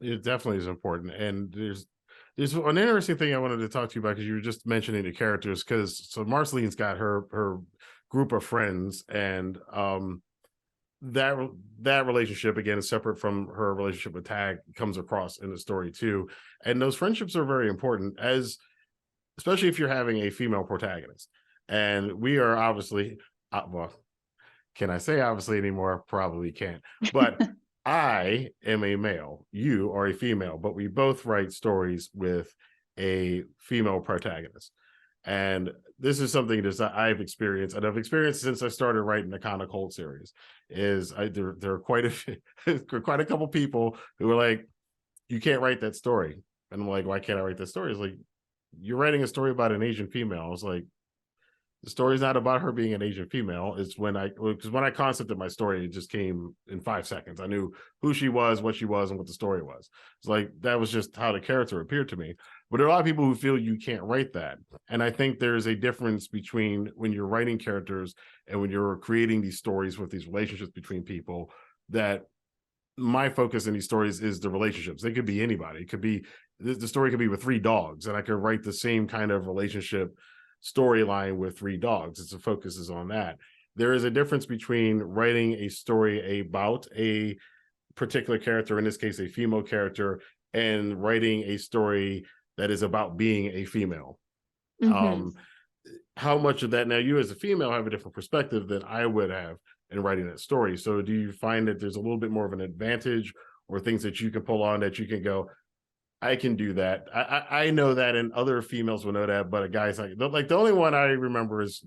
It definitely is important. And there's an interesting thing I wanted to talk to you about, because you were just mentioning the characters. Because so Marceline's got her group of friends, and that relationship, again, is separate from her relationship with Tag, comes across in the story too. And those friendships are very important, especially if you're having a female protagonist. And we are obviously, well, can I say obviously anymore? Probably can't. But I am a male, you are a female, but we both write stories with a female protagonist. And this is something that I've experienced, and I've experienced since I started writing the Con of Cold series. There are quite a couple people who are like, you can't write that story. And I'm like, why can't I write that story? It's like, you're writing a story about an Asian female. I was like, the story's not about her being an Asian female. It's because when I concepted my story, it just came in 5 seconds. I knew who she was, and what the story was. It's like, that was just how the character appeared to me. But there are a lot of people who feel you can't write that. And I think there's a difference between when you're writing characters and when you're creating these stories with these relationships between people, that my focus in these stories is the relationships. They could be anybody. It could be, the story could be with 3 dogs, and I could write the same kind of relationship storyline with 3 dogs. It's the focus is on that. There is a difference between writing a story about a particular character, in this case a female character, and writing a story that is about being a female. Mm-hmm. How much of that, now you as a female have a different perspective than I would have in writing that story. So do you find that there's a little bit more of an advantage, or things that you can pull on that you can go, I can do that. I know that, and other females will know that, but a guy's like the only one I remember is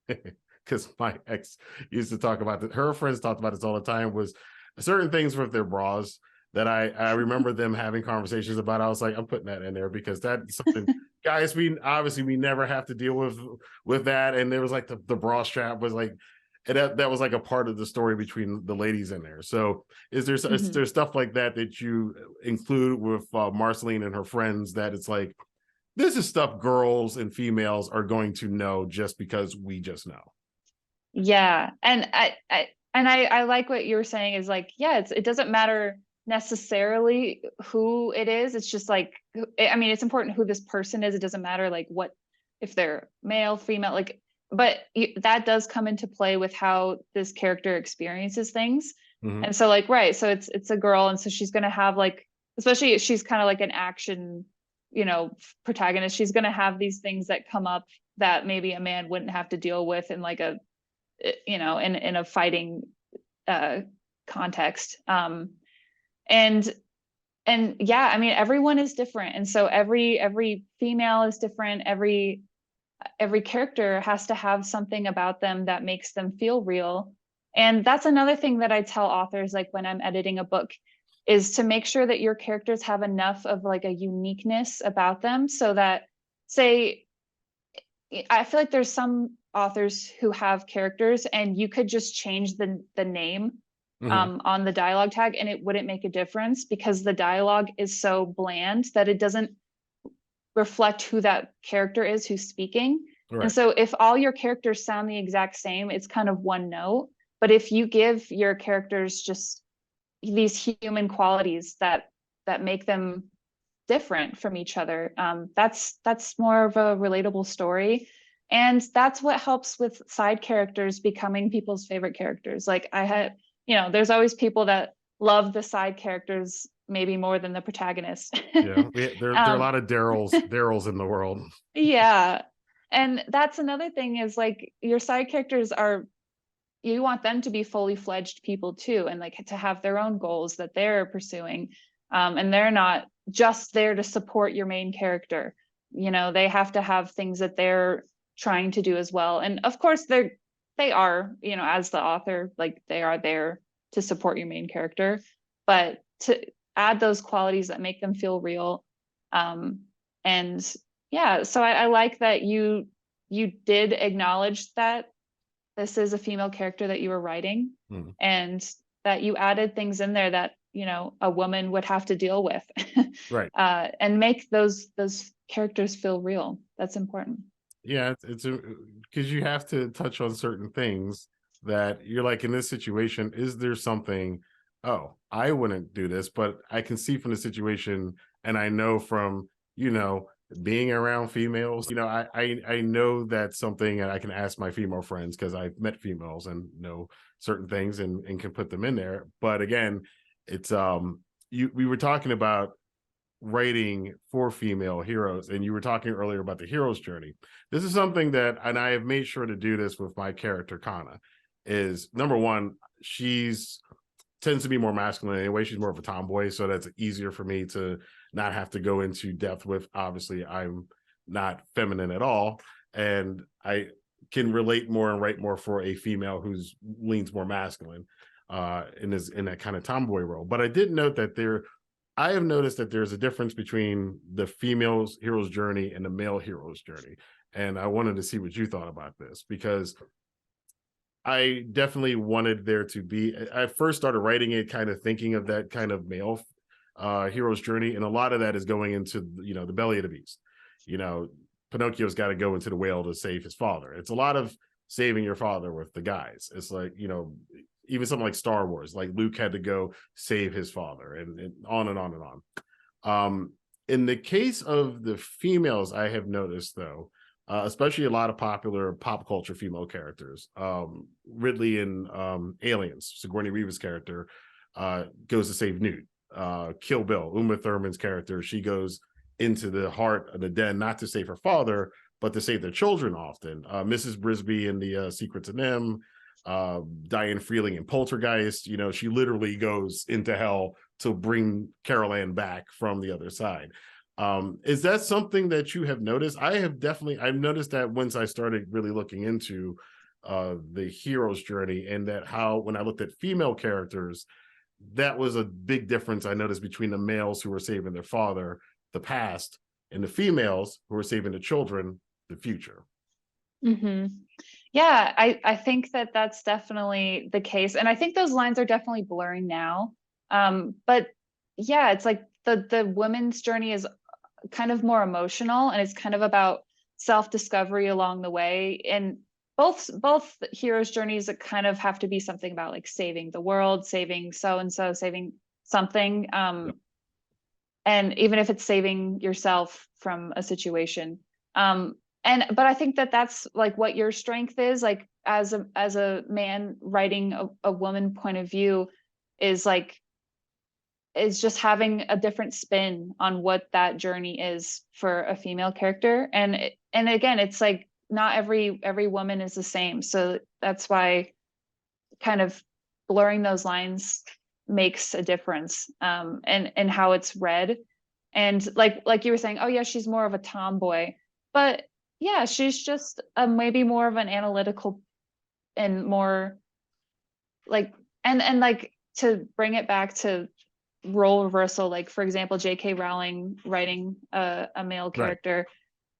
because my ex used to talk about that. Her friends talked about this all the time, was certain things with their bras that I remember them having conversations about. I was like, I'm putting that in there because that's something guys, we never have to deal with that. And there was like the bra strap was like, that was like a part of the story between the ladies in there. So is there stuff like that you include with Marceline and her friends, that it's like, this is stuff girls and females are going to know just because we just know? Yeah. And I like what you were saying is like, yeah, it doesn't matter necessarily who it is. It's just like, I mean, it's important who this person is. It doesn't matter like what, if they're male, female, like, but that does come into play with how this character experiences things. Mm-hmm. And so like, right. So it's a girl. And so she's going to have like, especially if she's kind of like an action, protagonist, she's going to have these things that come up that maybe a man wouldn't have to deal with in like a, in a fighting context. And yeah, I mean, everyone is different. And so every female is different. Every character has to have something about them that makes them feel real. And that's another thing that I tell authors, like when I'm editing a book, is to make sure that your characters have enough of like a uniqueness about them, so that, say, I feel like there's some authors who have characters and you could just change the name on the dialogue tag and it wouldn't make a difference, because the dialogue is so bland that it doesn't reflect who that character is who's speaking. Right. And so if all your characters sound the exact same, it's kind of one note. But if you give your characters just these human qualities that make them different from each other, that's more of a relatable story. And that's what helps with side characters becoming people's favorite characters. Like I had, there's always people that love the side characters maybe more than the protagonist. Yeah, there are a lot of Daryls in the world. Yeah. And that's another thing, is like your side characters you want them to be fully fledged people too, and like to have their own goals that they're pursuing. And they're not just there to support your main character. They have to have things that they're trying to do as well. And of course they are, as the author, like they are there to support your main character, but to add those qualities that make them feel real. And yeah, so I like that you did acknowledge that this is a female character that you were writing, and that you added things in there that, you know, a woman would have to deal with, Right. And make those characters feel real. That's important. Yeah, it's because you have to touch on certain things that you're like, in this situation, is there something, oh, I wouldn't do this, but I can see from the situation, and I know from, you know, being around females, you know, I know that's something, and I can ask my female friends because I've met females and know certain things, and can put them in there. But again, it's we were talking about writing for female heroes, and you were talking earlier about the hero's journey. This is something that, and I have made sure to do this with my character Kana, is number one, she's tends to be more masculine anyway. She's more of a tomboy, so that's easier for me to not have to go into depth with. Obviously, I'm not feminine at all, and I can relate more and write more for a female who's leans more masculine, and is in that kind of tomboy role. But I did note that I have noticed that there's a difference between the female's hero's journey and the male hero's journey. And I wanted to see what you thought about this, because I definitely wanted there to be, I first started writing it kind of thinking of that kind of male hero's journey. And a lot of that is going into, you know, the belly of the beast. You know, Pinocchio's got to go into the whale to save his father. It's a lot of saving your father with the guys. It's like, you know, even something like Star Wars, like Luke had to go save his father, and on and on and on. In the case of the females, I have noticed, though, especially a lot of popular pop culture female characters, Ridley in Aliens, Sigourney Weaver's character, goes to save Newt. Kill Bill, Uma Thurman's character, she goes into the heart of the den, not to save her father, but to save their children often. Mrs. Brisby in the Secrets of NIMH, Diane Freeling in Poltergeist, you know, she literally goes into hell to bring Carol Ann back from the other side. Is that something that you have noticed? I've noticed that once I started really looking into the hero's journey, and that how, when I looked at female characters, that was a big difference I noticed between the males who were saving their father, the past, and the females who were saving the children, the future. Mm-hmm. Yeah, I think that that's definitely the case. And I think those lines are definitely blurring now. But yeah, it's like the woman's journey is kind of more emotional, and it's kind of about self-discovery along the way. And both heroes' journeys that kind of have to be something about like saving the world, saving so-and-so, saving something. Yep. And even if it's saving yourself from a situation. But I think that that's like what your strength is, like as a man writing a woman point of view, is just having a different spin on what that journey is for a female character. And again, it's like not every woman is the same. So that's why kind of blurring those lines makes a difference, and how it's read. And like you were saying, oh yeah, she's more of a tomboy, but yeah, she's just maybe more of an analytical and more like, and like, to bring it back to role reversal, like for example, J.K. Rowling writing a male character.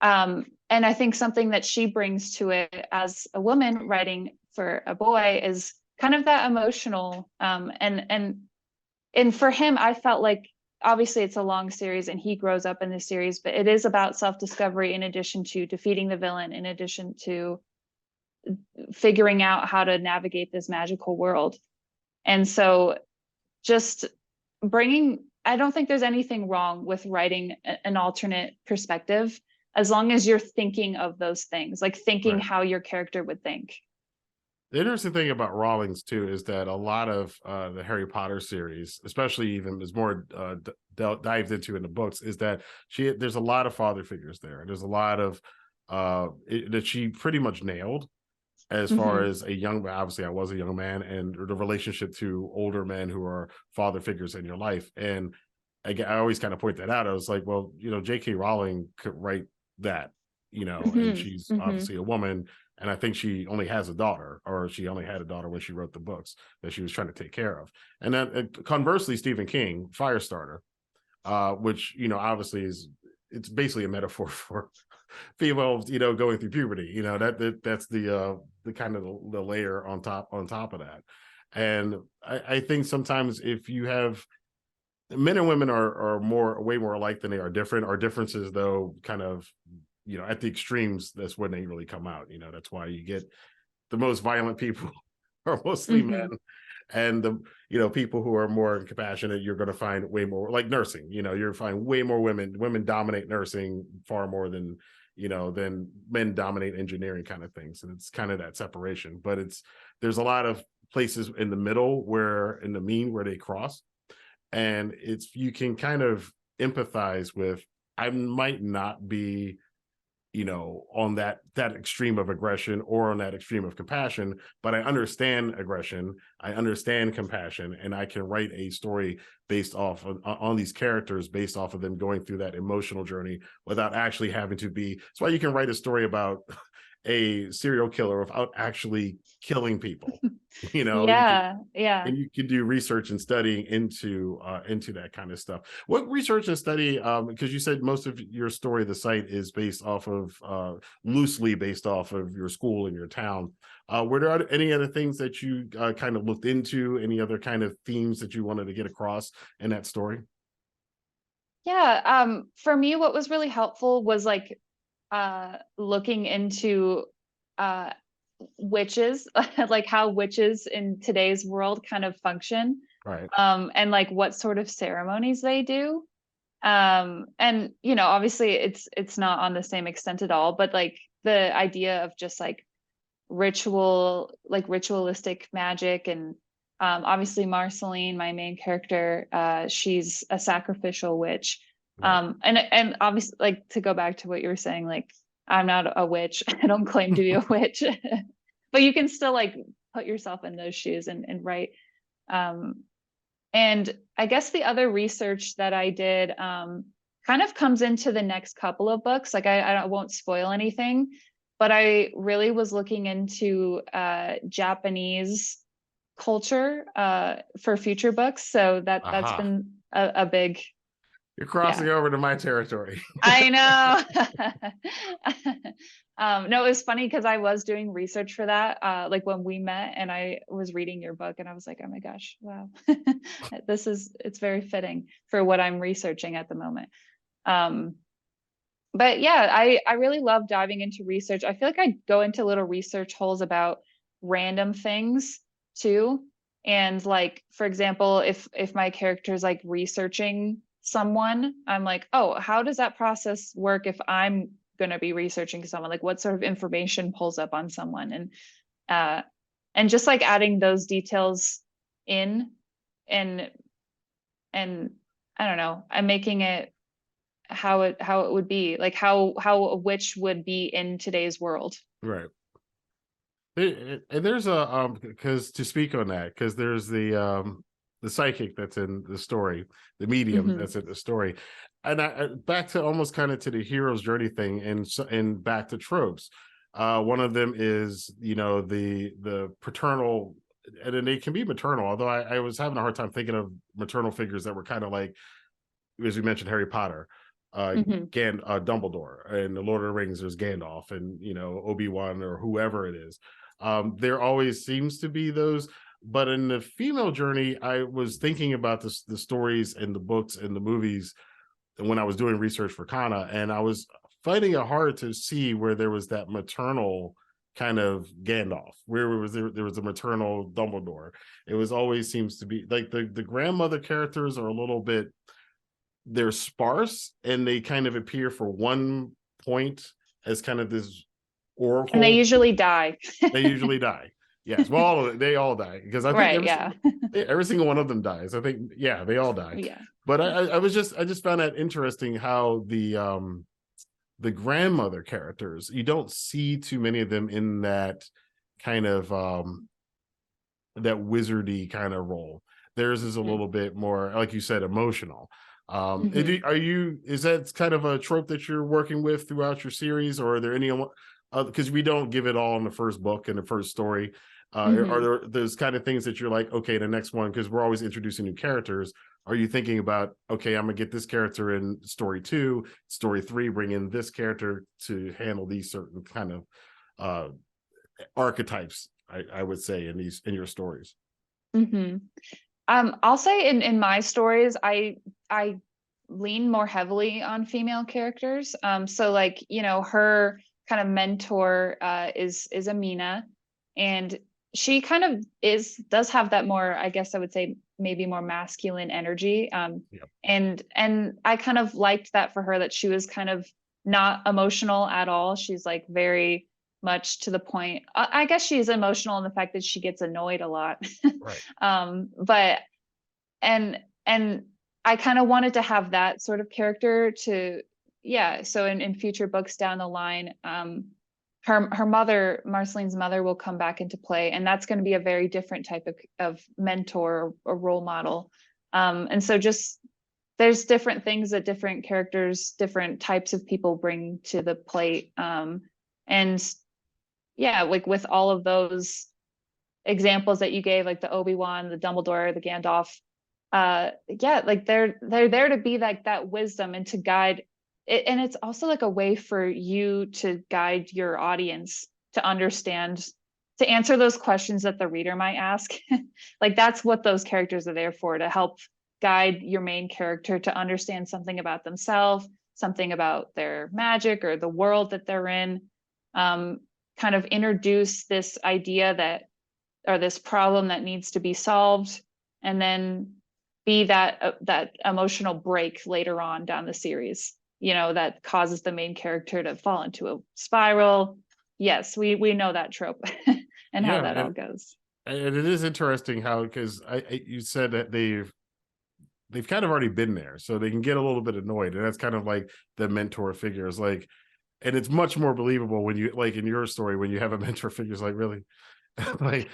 Right. And I think something that she brings to it as a woman writing for a boy is kind of that emotional, and for him, I felt like, obviously it's a long series and he grows up in the series, but it is about self-discovery in addition to defeating the villain, in addition to figuring out how to navigate this magical world. And so just I don't think there's anything wrong with writing an alternate perspective, as long as you're thinking of those things, like thinking right, how your character would think. The interesting thing about Rawlings too is that a lot of the Harry Potter series, especially even is more dived into in the books, is that there's a lot of father figures there. There's a lot of that she pretty much nailed as far as a young, obviously I was a young man, and the relationship to older men who are father figures in your life. And again, I always kind of point that out. I was like, well, you know, J.K. Rowling could write that and she's Mm-hmm. obviously a woman. And I think she only has a daughter, or she only had a daughter when she wrote the books that she was trying to take care of. And then conversely, Stephen King, Firestarter, which, obviously it's basically a metaphor for females, going through puberty. That's the kind of the layer on top of that. And I think sometimes if you have men and women are way more alike than they are different. Our differences, though, kind of, at the extremes, that's when they really come out. That's why you get the most violent people are mostly men, and the people who are more compassionate, you're going to find way more, like nursing. You're find way more women dominate nursing far more than men dominate engineering, kind of things. And it's kind of that separation. But there's a lot of places in the middle where they cross. And you can kind of empathize with, I might not be, on that extreme of aggression or on that extreme of compassion, but I understand aggression, I understand compassion, and I can write a story based off on these characters, based off of them going through that emotional journey without actually having to be. That's why you can write a story about a serial killer without actually killing people. Yeah. And you can do research and studying into that kind of stuff. What research and study, because you said most of your story, the site, is based off of loosely based off of your school and your town. Were there any other things that you kind of looked into, any other kind of themes that you wanted to get across in that story? Yeah. For me, what was really helpful was like looking into witches, like how witches in today's world kind of function, Right. and like what sort of ceremonies they do. And obviously it's not on the same extent at all, but like the idea of just like ritualistic magic. And obviously Marceline, my main character, she's a sacrificial witch. Right. And obviously, like, to go back to what you were saying, like, I'm not a witch. I don't claim to be a witch, but you can still like put yourself in those shoes and write. And I guess the other research that I did kind of comes into the next couple of books. Like I won't spoil anything, but I really was looking into Japanese culture for future books. So that's Aha. been a big. You're crossing over to my territory. I know. No, it was funny because I was doing research for that, like when we met and I was reading your book and I was like, oh my gosh, wow. It's very fitting for what I'm researching at the moment. But yeah, I really love diving into research. I feel like I go into little research holes about random things too. And like, for example, if my character is like researching someone, I'm like, oh, how does that process work if I'm going to be researching someone? Like what sort of information pulls up on someone? And just like adding those details in, and I don't know, I'm making it how it would be, like how a witch would be in today's world. Right. And there's because to speak on that, because there's the psychic that's in the story, the medium that's in the story, and I back to almost kind of to the hero's journey thing, and back to tropes. One of them is the paternal, and then they can be maternal. Although I was having a hard time thinking of maternal figures that were kind of like, as you mentioned, Harry Potter, Dumbledore, and the Lord of the Rings. There's Gandalf, and Obi-Wan, or whoever it is. There always seems to be those, but in the female journey, I was thinking about the stories and the books and the movies when I was doing research for Kana, and I was finding it hard to see where there was that maternal kind of Gandalf, where there was a maternal Dumbledore. It was always seems to be like the grandmother characters are a little bit, they're sparse, and they kind of appear for one point as kind of this oracle. And they usually die. They usually die. Yes. Well, they all die, because I think every single one of them dies. I think, yeah, they all die. Yeah. But I just found that interesting how the grandmother characters, you don't see too many of them in that kind of that wizardy kind of role. Theirs is a little bit more, like you said, emotional. Mhm. Is that kind of a trope that you're working with throughout your series, or are there any, because we don't give it all in the first book and the first story. Are Mhm. there those kind of things that you're like, okay, the next one, because we're always introducing new characters. Are you thinking about, okay, I'm gonna get this character in story 2, story 3, bring in this character to handle these certain kind of uh archetypes, I would say, in your stories. Mhm. I'll say in my stories, I lean more heavily on female characters. So like, you know, her kind of mentor is Amina, and she kind of does have that more, I guess I would say maybe more masculine energy. Yeah. And I kind of liked that for her, that she was kind of not emotional at all. She's like very much to the point. I guess she's emotional in the fact that she gets annoyed a lot. Right. But and I kind of wanted to have that sort of character to, yeah, so in future books down the line, her mother, Marceline's mother, will come back into play, and that's going to be a very different type of mentor or role model. And so just there's different things that different characters, different types of people bring to the plate. And yeah, like with all of those examples that you gave, like the Obi-Wan, the Dumbledore, the Gandalf, yeah, like they're there to be like that wisdom and to guide it. And it's also like a way for you to guide your audience to understand, to answer those questions that the reader might ask. Like that's what those characters are there for, to help guide your main character to understand something about themselves, something about their magic or the world that they're in. um, Kind of introduce this idea that, or this problem that needs to be solved, and then be that emotional break later on down the series, you know, that causes the main character to fall into a spiral. Yes, we know that trope and how Yeah, that all goes. and it is interesting how, because you said that they've kind of already been there, so they can get a little bit annoyed, and that's kind of like the mentor figures, like, and it's much more believable when you, like in your story, when you have a mentor figure, is like, really. Like,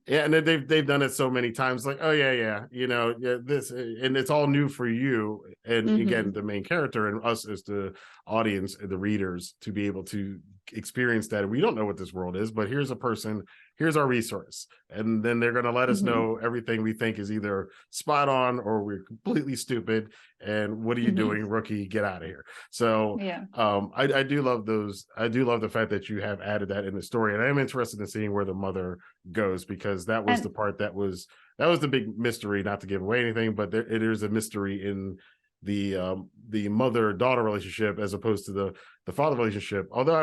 yeah, and then they've done it so many times, like, oh yeah, yeah, yeah, this, and it's all new for you, and again, Mm-hmm. the main character and us as the audience and the readers to be able to experience that. We don't know what this world is, but here's a person, here's our resource, and then they're going to let us Mm-hmm. know everything we think is either spot on or we're completely stupid, and what are you Mm-hmm. doing, rookie, get out of here. So Yeah. I do love those. I do love the fact that you have added that in the story, and I am interested in seeing where the mother goes, because that was the And part that was the big mystery. Not to give away anything, but it is a mystery in the mother-daughter relationship as opposed to the father relationship. Although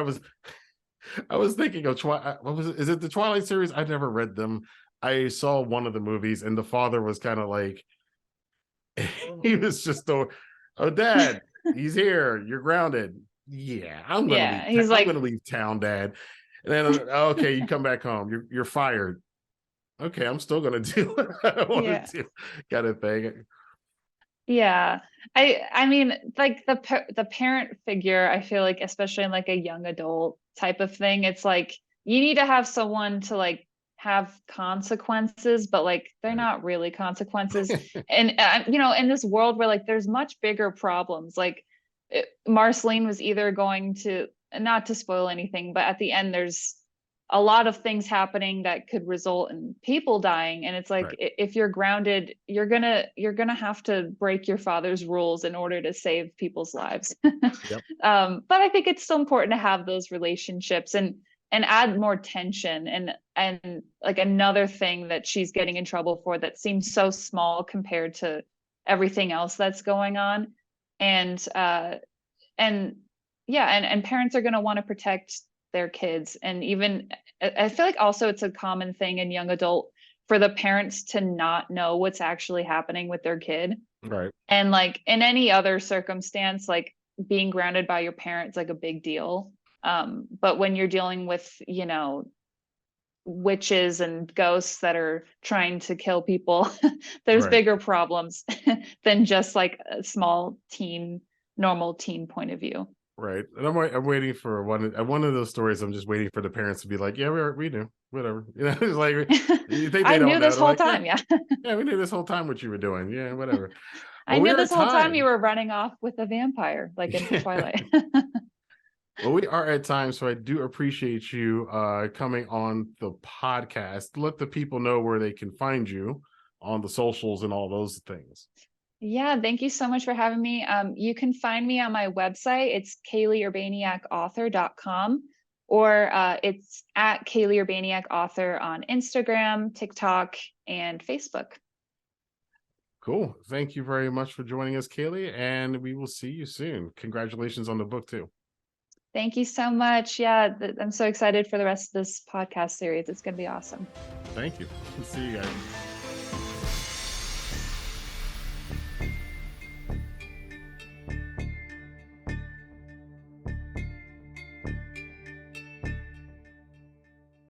I was thinking of what was it? Is it the Twilight series? I never read them. I saw one of the movies, and the father was kind of like, he was just oh dad, he's here, you're grounded. Yeah, yeah, he's I'm like, gonna leave town, dad. And then, okay, you come back home, you're fired. Okay, I'm still gonna do what I want yeah. to do, kind of thing. Yeah. I mean, like the parent figure, I feel like especially in like a young adult type of thing, it's like you need to have someone to like have consequences, but like they're Right. not really consequences. And you know, in this world where like there's much bigger problems, like Marceline was either going to, not to spoil anything, but at the end there's a lot of things happening that could result in people dying, and it's like Right. if you're grounded, you're gonna have to break your father's rules in order to save people's lives. Yep. But I think it's still important to have those relationships and add more tension, and like another thing that she's getting in trouble for that seems so small compared to everything else that's going on. And yeah, and parents are going to want to protect their kids. And even I feel like also it's a common thing in young adult for the parents to not know what's actually happening with their kid. Right. And like in any other circumstance, like being grounded by your parents like a big deal. But when you're dealing with, you know, witches and ghosts that are trying to kill people, there's Right. bigger problems than just like a small teen, normal teen point of view. Right. And I'm waiting for one of those stories. I'm just waiting for the parents to be like, yeah, we knew, whatever. It's like, you think they I don't knew know. this They're whole like, yeah, time. Yeah. yeah, we knew this whole time what you were doing. Yeah, whatever. I Well, we knew are this at whole time time. you were running off with a vampire, like in Twilight. Well, we are at time, so I do appreciate you coming on the podcast. Let the people know where they can find you on the socials and all those things. Yeah, thank you so much for having me. You can find me on my website. It's KaileyUrbaniakAuthor.com, or it's at Kailey Urbaniak Author on Instagram, TikTok, and Facebook. Cool. Thank you very much for joining us, Kailey, and we will see you soon. Congratulations on the book, too. Thank you so much. Yeah, I'm so excited for the rest of this podcast series. It's going to be awesome. Thank you. See you guys.